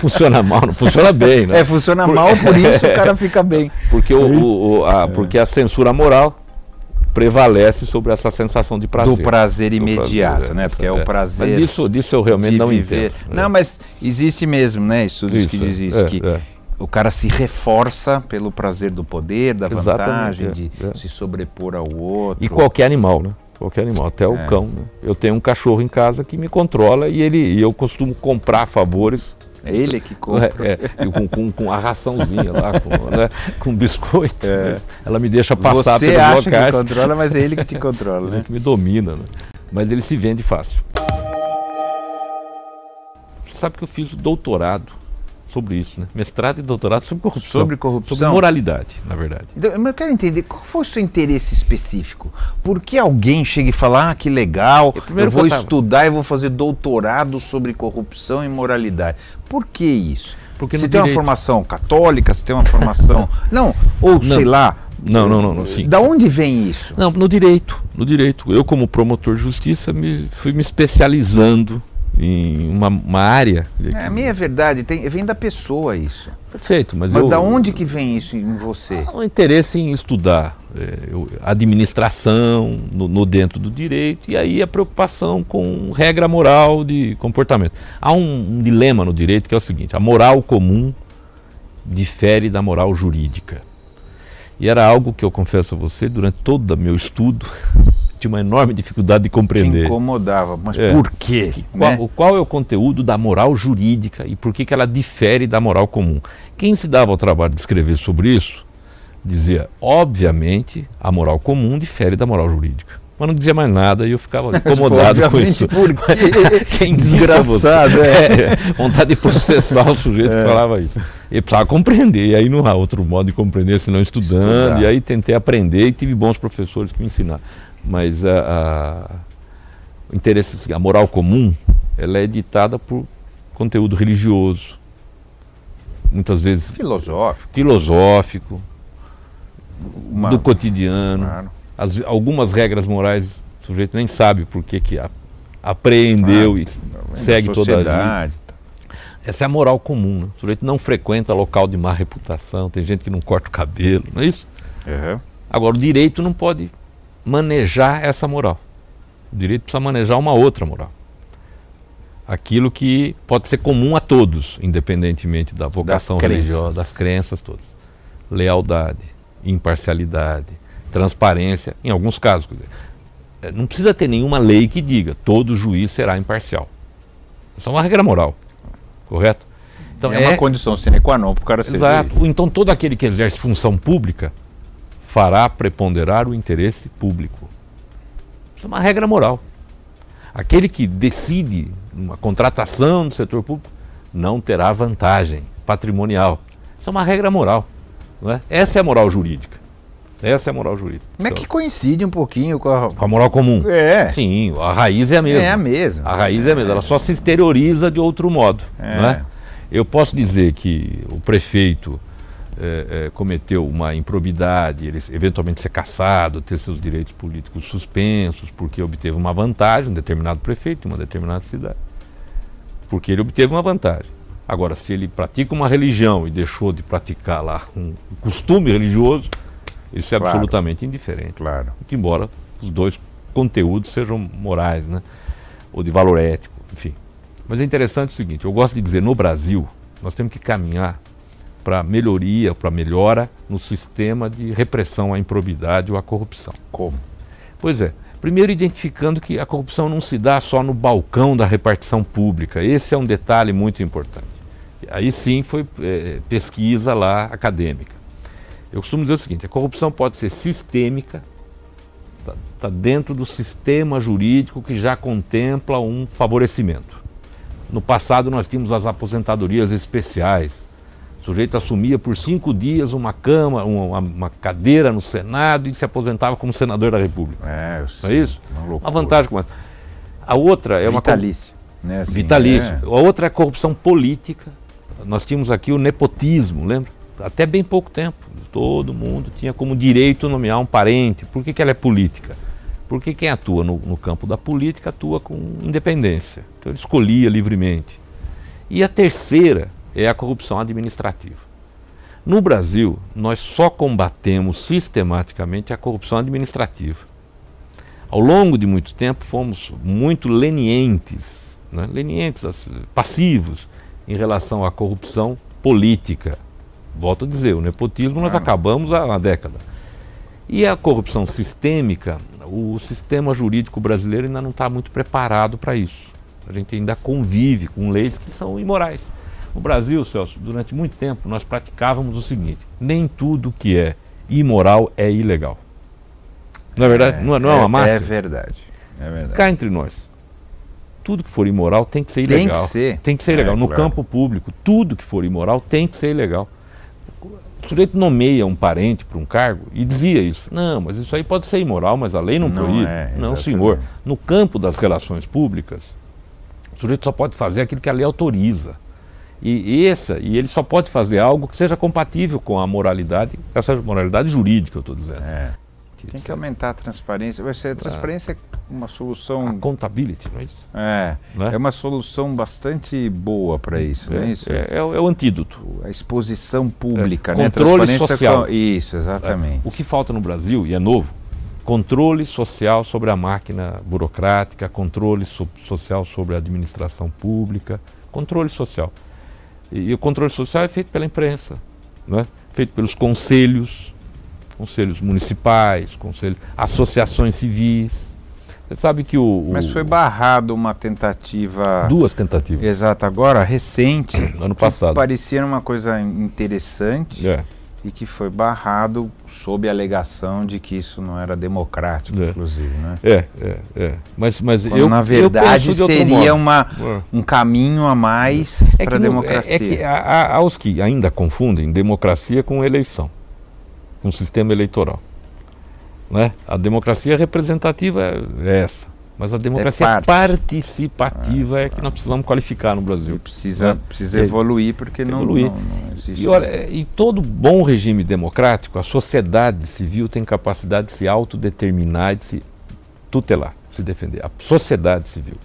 funciona mal, não funciona bem, né? Funciona mal, por isso o cara fica bem. Porque, porque a censura moral prevalece sobre essa sensação de prazer. Do prazer imediato, né? Porque é o prazer. Mas disso eu realmente não entendo. Não, mas existe mesmo, né? Estudos que dizem isso, que o cara se reforça pelo prazer do poder, da vantagem, de se sobrepor ao outro. E qualquer animal, né? qualquer animal, até o cão. Né? Eu tenho um cachorro em casa que me controla e eu costumo comprar favores. É ele que compra. Com a raçãozinha lá, com biscoito. Ela me deixa passar pelos locais. Você acha que controla, mas é ele que te controla, né? Ele que me domina, né? Mas ele se vende fácil. Você sabe que eu fiz doutorado sobre isso, né? Mestrado e doutorado sobre corrupção. Sobre corrupção? Sobre moralidade, na verdade. Então, mas eu quero entender, qual foi o seu interesse específico? Por que alguém chega e fala, que legal, eu vou estudar e vou fazer doutorado sobre corrupção e moralidade? Por que isso? Porque você tem uma formação católica, você tem uma formação... sei lá... Não, sim. Da onde vem isso? Não, no direito. Eu, como promotor de justiça, fui me especializando em uma área. A minha é verdade, vem da pessoa isso. Perfeito, mas da onde que vem isso em você? O interesse em estudar administração no dentro do direito, e aí a preocupação com regra moral de comportamento. Há um dilema no direito que é o seguinte: a moral comum difere da moral jurídica. E era algo que eu confesso a você, durante todo o meu estudo, tinha uma enorme dificuldade de compreender. Te incomodava, mas por quê? Qual é o conteúdo da moral jurídica e por que ela difere da moral comum? Quem se dava ao trabalho de escrever sobre isso, dizia, obviamente, a moral comum difere da moral jurídica. Mas não dizia mais nada e eu ficava incomodado com isso. Quem desgraçado, vontade de processar o sujeito que falava isso. Ele precisava compreender, e aí não há outro modo de compreender senão estudando, e aí tentei aprender e tive bons professores que me ensinaram. Mas o interesse, a moral comum, ela é ditada por conteúdo religioso, muitas vezes filosófico, do cotidiano. Claro. Algumas regras morais, o sujeito nem sabe por que apreendeu e segue toda a vida. Essa é a moral comum, né? O sujeito não frequenta local de má reputação, tem gente que não corta o cabelo, não é isso? Agora, o direito não pode manejar essa moral. O direito precisa manejar uma outra moral. Aquilo que pode ser comum a todos, independentemente da vocação religiosa, das crenças todas. Lealdade, imparcialidade, transparência, em alguns casos. Não precisa ter nenhuma lei que diga todo juiz será imparcial. Essa é uma regra moral, correto? Então, é uma condição sine qua non para o cara ser juiz. Exato. Então todo aquele que exerce função pública fará preponderar o interesse público. Isso é uma regra moral. Aquele que decide uma contratação no setor público não terá vantagem patrimonial. Isso é uma regra moral. Não é? Essa é a moral jurídica. Essa é a moral jurídica. Mas que coincide um pouquinho com a moral comum. Sim, a raiz é a mesma. É a mesma. A raiz é a mesma, ela só se exterioriza de outro modo. Não é? Eu posso dizer que o prefeito cometeu uma improbidade, ele eventualmente ser cassado, ter seus direitos políticos suspensos, porque obteve uma vantagem, um determinado prefeito em uma determinada cidade. Porque ele obteve uma vantagem. Agora, se ele pratica uma religião e deixou de praticar lá um costume religioso, isso é absolutamente indiferente. Claro. Embora os dois conteúdos sejam morais, né? Ou de valor ético, enfim. Mas é interessante o seguinte, eu gosto de dizer, no Brasil, nós temos que caminhar para melhoria, para melhora no sistema de repressão à improbidade ou à corrupção. Como? Pois é, primeiro identificando que a corrupção não se dá só no balcão da repartição pública, esse é um detalhe muito importante. Aí sim foi pesquisa lá acadêmica. Eu costumo dizer o seguinte, a corrupção pode ser sistêmica, está dentro do sistema jurídico que já contempla um favorecimento. No passado nós tínhamos as aposentadorias especiais. O sujeito assumia por 5 dias uma cadeira no Senado e se aposentava como senador da República. Não é isso? Uma vantagem como essa. A outra é vitalício, né? Assim, vitalício. A outra é a corrupção política. Nós tínhamos aqui o nepotismo, lembra? Até bem pouco tempo. Todo mundo tinha como direito nomear um parente. Por que ela é política? Porque quem atua no campo da política atua com independência. Então ele escolhia livremente. E a terceira é a corrupção administrativa. No Brasil, nós só combatemos sistematicamente a corrupção administrativa. Ao longo de muito tempo, fomos muito lenientes, né? Passivos, em relação à corrupção política. Volto a dizer, o nepotismo nós acabamos há uma década. E a corrupção sistêmica, o sistema jurídico brasileiro ainda não está muito preparado para isso. A gente ainda convive com leis que são imorais. No Brasil, Celso, durante muito tempo nós praticávamos o seguinte: nem tudo que é imoral é ilegal. Não é verdade? Não é uma máxima? É verdade. Cá entre nós, tudo que for imoral tem que ser ilegal. Tem que ser ilegal. No campo público, tudo que for imoral tem que ser ilegal. O sujeito nomeia um parente para um cargo e dizia isso. Não, mas isso aí pode ser imoral, mas a lei não proíbe. Não, senhor. No campo das relações públicas, o sujeito só pode fazer aquilo que a lei autoriza. E ele só pode fazer algo que seja compatível com a moralidade, essa moralidade jurídica, eu estou dizendo. Tem que aumentar a transparência. A transparência é uma solução... Accountability, não é isso? É uma solução bastante boa para isso, não é isso? É o antídoto. A exposição pública, né? Controle social. Isso, exatamente. O que falta no Brasil, e é novo, controle social sobre a máquina burocrática, controle social sobre a administração pública, controle social. E o controle social é feito pela imprensa, não é? Feito pelos conselhos municipais, associações civis. Você sabe que Mas foi barrado uma tentativa... 2 tentativas. Exato, agora, recente. Ano passado. Parecia uma coisa interessante e que foi barrado sob a alegação de que isso não era democrático, inclusive, né? Mas na verdade seria um caminho a mais para a democracia. É que há os que ainda confundem democracia com eleição, com sistema eleitoral. Né? A democracia representativa é essa, mas a democracia participativa é que nós precisamos qualificar no Brasil. Precisa evoluir, porque não existe. E olha, em todo bom regime democrático, a sociedade civil tem capacidade de se autodeterminar e de se tutelar, se defender. A sociedade civil.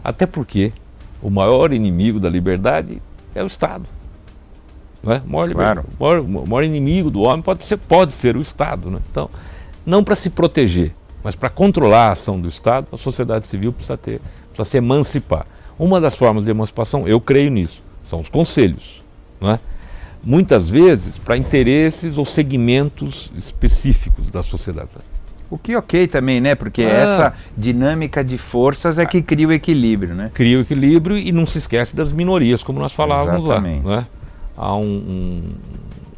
Até porque o maior inimigo da liberdade é o Estado. Não é? O maior inimigo do homem pode ser o Estado. Né? Então, não para se proteger, mas para controlar a ação do Estado, a sociedade civil precisa se emancipar. Uma das formas de emancipação, eu creio nisso, são os conselhos. Não é? Muitas vezes para interesses ou segmentos específicos da sociedade. O que também, né? Porque essa dinâmica de forças é que cria o equilíbrio, né? Cria o equilíbrio e não se esquece das minorias, como nós falávamos. Exatamente. Lá. Não é?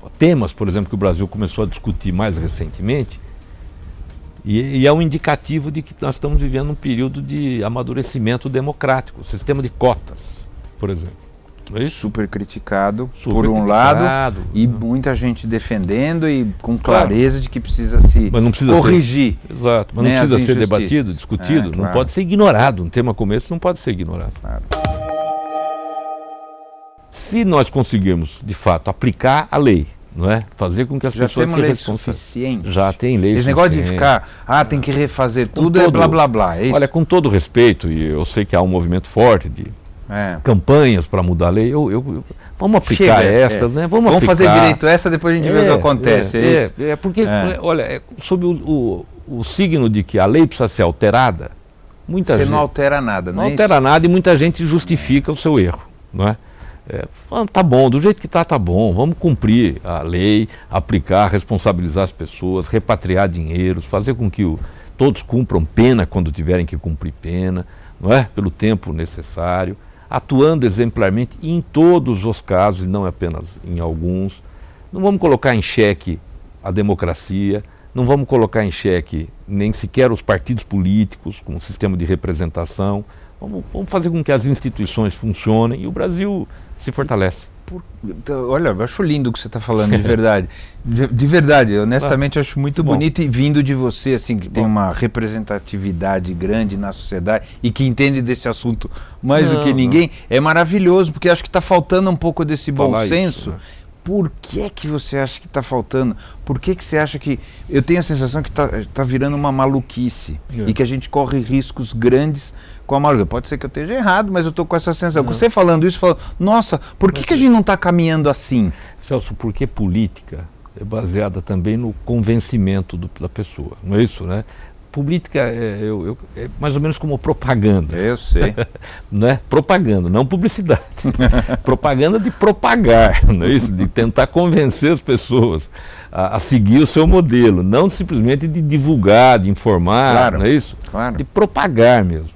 Há temas, por exemplo, que o Brasil começou a discutir mais recentemente, e é um indicativo de que nós estamos vivendo um período de amadurecimento democrático. O sistema de cotas, por exemplo. É isso? Super criticado, por um lado, e muita gente defendendo e com clareza de que precisa se corrigir. Exato, mas não precisa ser debatido, discutido, não pode ser ignorado. Um tema como esse não pode ser ignorado. Se nós conseguirmos, de fato, aplicar a lei, não é? Fazer com que as pessoas se responsabilizem. Já tem lei suficiente. Esse negócio de ficar, tem que refazer tudo, é blá blá blá. É isso? Olha, com todo respeito, e eu sei que há um movimento forte de campanhas para mudar a lei, vamos aplicar estas, né? Vamos fazer direito essa, depois a gente vê o que acontece. Porque, olha, sob o signo de que a lei precisa ser alterada, Você não altera nada, não é isso? Não altera nada e muita gente justifica o seu erro, não é? Tá bom, do jeito que tá bom, vamos cumprir a lei, aplicar, responsabilizar as pessoas, repatriar dinheiros, fazer com que todos cumpram pena quando tiverem que cumprir pena, não é? Pelo tempo necessário, atuando exemplarmente em todos os casos e não apenas em alguns. Não vamos colocar em xeque a democracia, não vamos colocar em xeque nem sequer os partidos políticos com o sistema de representação. Vamos fazer com que as instituições funcionem e o Brasil se fortalece. Olha, eu acho lindo o que você está falando, de verdade. De verdade, honestamente, eu acho muito bonito, e vindo de você, assim, que tem uma representatividade grande na sociedade e que entende desse assunto mais do que ninguém, é maravilhoso, porque acho que está faltando um pouco desse bom senso. Por que você acha que está faltando? Por que você acha que... Eu tenho a sensação que está virando uma maluquice e que a gente corre riscos grandes com a maluquice. Pode ser que eu esteja errado, mas eu estou com essa sensação. Você falando isso, nossa, por que a gente não está caminhando assim? Celso, porque política é baseada também no convencimento da pessoa, não é isso, né? política é mais ou menos como propaganda. Eu sei. Não é? Propaganda, não publicidade. Propaganda de propagar, não é isso? De tentar convencer as pessoas a seguir o seu modelo, não simplesmente de divulgar, de informar, claro, não é isso? Claro. De propagar mesmo.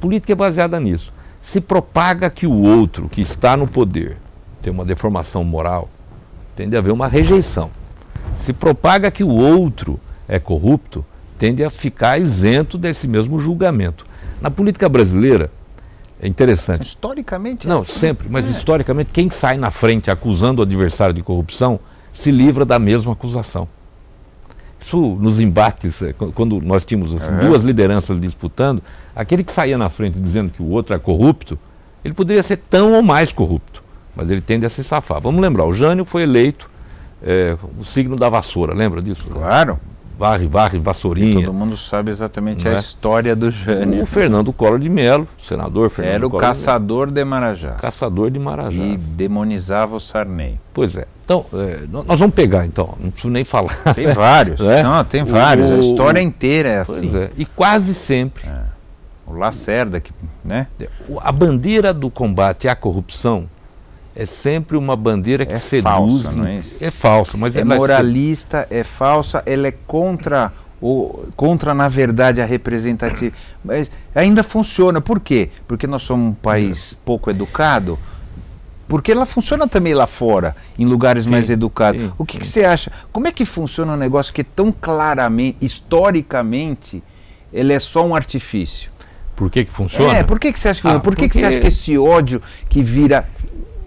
Política é baseada nisso. Se propaga que o outro que está no poder tem uma deformação moral, tende a haver uma rejeição. Se propaga que o outro é corrupto, tende a ficar isento desse mesmo julgamento. Na política brasileira, é interessante. Historicamente? Não, assim, sempre, mas historicamente, quem sai na frente acusando o adversário de corrupção se livra da mesma acusação. Isso nos embates, quando nós tínhamos assim, duas lideranças disputando, aquele que saía na frente dizendo que o outro é corrupto, ele poderia ser tão ou mais corrupto, mas ele tende a se safar. Vamos lembrar, o Jânio foi eleito o signo da vassoura, lembra disso? Claro. Varre, vassourinha. E todo mundo sabe exatamente a história do Jânio. O Fernando Collor de Mello, senador Fernando Era o Collor caçador de Marajás. Caçador de Marajás. E demonizava o Sarney. Pois é. Então, nós vamos pegar então, não preciso nem falar. Tem vários. Não, tem vários. A história inteira é assim. Pois é. E quase sempre. O Lacerda, né? A bandeira do combate à corrupção é sempre uma bandeira que seduz. Falsa, não é isso? É falsa, mas é moralista, é falsa, ela é contra, na verdade, a representativa. Mas ainda funciona. Por quê? Porque nós somos um país pouco educado? Porque ela funciona também lá fora, em lugares mais educados. O que você acha? Como é que funciona um negócio que é tão claramente, historicamente, ele é só um artifício? Por que funciona? Por que você acha que Por que você acha que esse ódio que vira,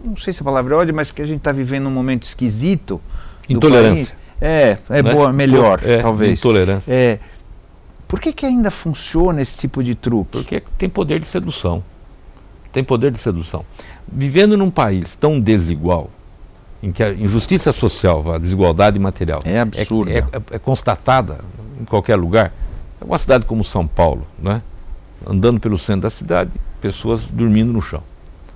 não sei se a palavra é ódio, mas que a gente está vivendo um momento esquisito. Intolerância. Boa, melhor, talvez. Intolerância. Por que ainda funciona esse tipo de truque? Porque tem poder de sedução. Tem poder de sedução. Vivendo num país tão desigual, em que a injustiça social, a desigualdade material é absurda, é constatada em qualquer lugar. É uma cidade como São Paulo, né? Andando pelo centro da cidade, pessoas dormindo no chão.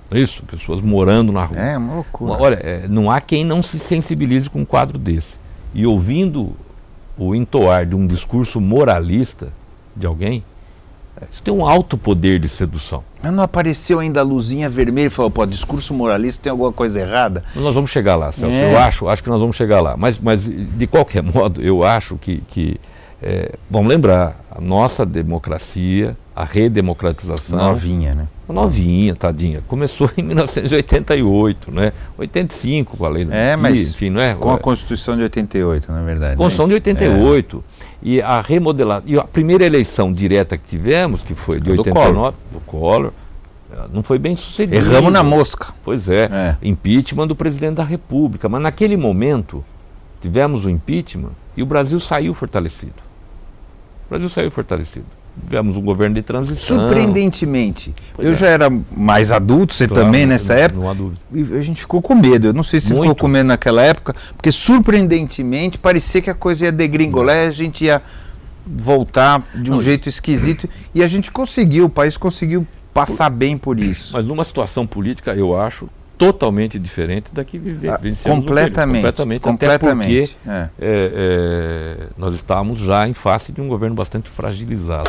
Não é isso? Pessoas morando na rua. É uma loucura. Olha, não há quem não se sensibilize com um quadro desse. E ouvindo o entoar de um discurso moralista de alguém, isso tem um alto poder de sedução. Mas não apareceu ainda a luzinha vermelha e falou, discurso moralista, tem alguma coisa errada? Nós vamos chegar lá, Celso. Eu acho que nós vamos chegar lá. Mas de qualquer modo, eu acho que vamos lembrar, a nossa democracia, a redemocratização... Novinha, né? Novinha, tadinha. Começou em 1988, né? 85 com a lei da anistia, mas enfim, não é? Com a Constituição de 88, na verdade. Constituição de 88. E a remodelada. E a primeira eleição direta que tivemos, que foi de 89, do Collor, não foi bem sucedida. Erramos na mosca. Pois é. Impeachment do presidente da República. Mas naquele momento, tivemos o impeachment e o Brasil saiu fortalecido. Tivemos um governo de transição. Surpreendentemente. Eu já era mais adulto, você também nessa época. Não há dúvida. E a gente ficou com medo. Eu não sei se você ficou com medo naquela época, porque surpreendentemente parecia que a coisa ia degringolar, a gente ia voltar de um jeito esquisito. E a gente conseguiu, o país conseguiu passar bem por isso. Mas numa situação política, eu acho, totalmente diferente da que vivenciamos. Completamente. Até porque nós estávamos já em face de um governo bastante fragilizado.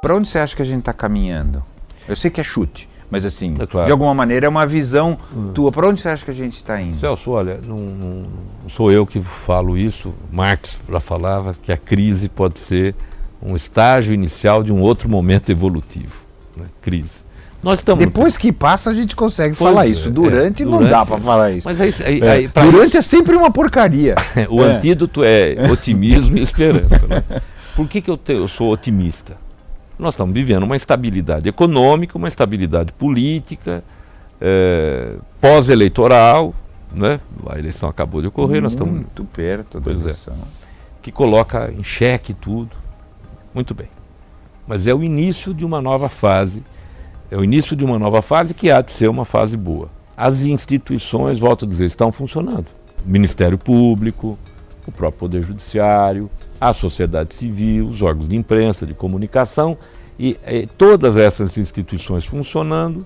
Para onde você acha que a gente está caminhando? Eu sei que é chute, mas assim, claro, de alguma maneira é uma visão tua. Para onde você acha que a gente está indo? Celso, olha, não sou eu que falo isso. Marx já falava que a crise pode ser um estágio inicial de um outro momento evolutivo. Né? Crise. Depois que passa a gente consegue falar isso. Durante não dá para falar isso. Mas durante é sempre uma porcaria. O antídoto é otimismo e esperança. Né? Por que eu sou otimista? Nós estamos vivendo uma estabilidade econômica, uma estabilidade política, pós-eleitoral, né? A eleição acabou de ocorrer, nós estamos muito perto da eleição. Que coloca em xeque tudo. Muito bem. Mas é o início de uma nova fase. É o início de uma nova fase que há de ser uma fase boa. As instituições, volto a dizer, estão funcionando. O Ministério Público, o próprio Poder Judiciário, a sociedade civil, os órgãos de imprensa, de comunicação, e todas essas instituições funcionando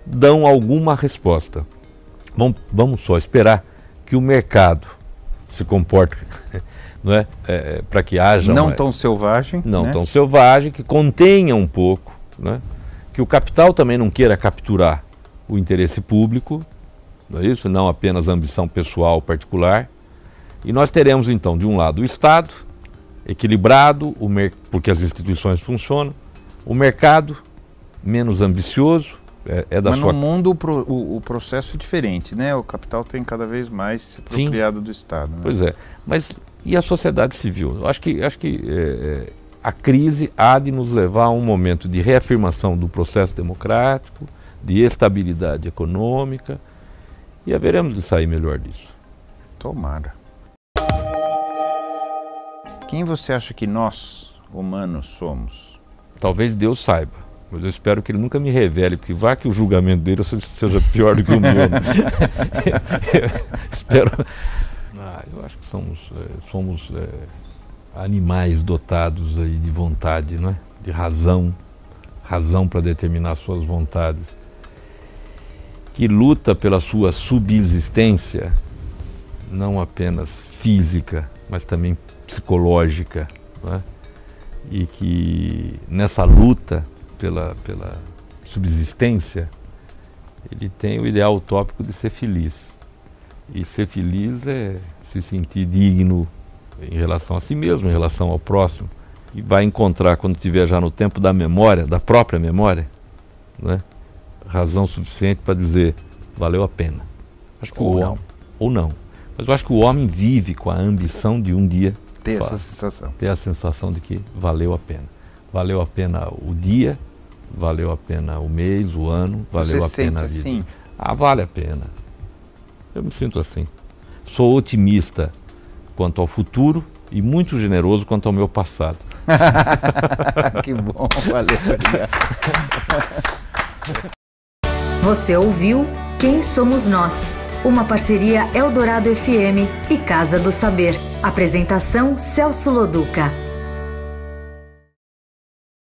dão alguma resposta. Vamos só esperar que o mercado se comporte não é? Para que haja não tão selvagem, não, né? Tão selvagem, que contenha um pouco, né? Que o capital também não queira capturar o interesse público, não é isso? Não apenas a ambição pessoal particular. E nós teremos então, de um lado, o Estado equilibrado, porque as instituições funcionam, o mercado menos ambicioso, Mas no mundo o processo é diferente, né? O capital tem cada vez mais se apropriado do Estado. Né? Pois é, mas e a sociedade civil? Eu acho que a crise há de nos levar a um momento de reafirmação do processo democrático, de estabilidade econômica, e haveremos de sair melhor disso. Tomara. Quem você acha que nós, humanos, somos? Talvez Deus saiba, mas eu espero que Ele nunca me revele, porque vai que o julgamento dele seja pior do que o meu. Espero. Eu acho que somos animais dotados aí de vontade, não é? De razão para determinar suas vontades, que luta pela sua subsistência, não apenas física, mas também psicológica, não é? E que nessa luta pela subsistência, ele tem o ideal utópico de ser feliz. E ser feliz é se sentir digno em relação a si mesmo, em relação ao próximo, e vai encontrar, quando estiver já no tempo da memória, da própria memória, né, razão suficiente para dizer, valeu a pena. Acho que ou não. Mas eu acho que o homem vive com a ambição de um dia ter essa sensação. Ter a sensação de que valeu a pena. Valeu a pena o dia, valeu a pena o mês, o ano, valeu a pena a vida. Assim? Vale a pena. Eu me sinto assim. Sou otimista quanto ao futuro e muito generoso quanto ao meu passado. Que bom, valeu. Você ouviu Quem Somos Nós? Uma parceria Eldorado FM e Casa do Saber. Apresentação Celso Loduca.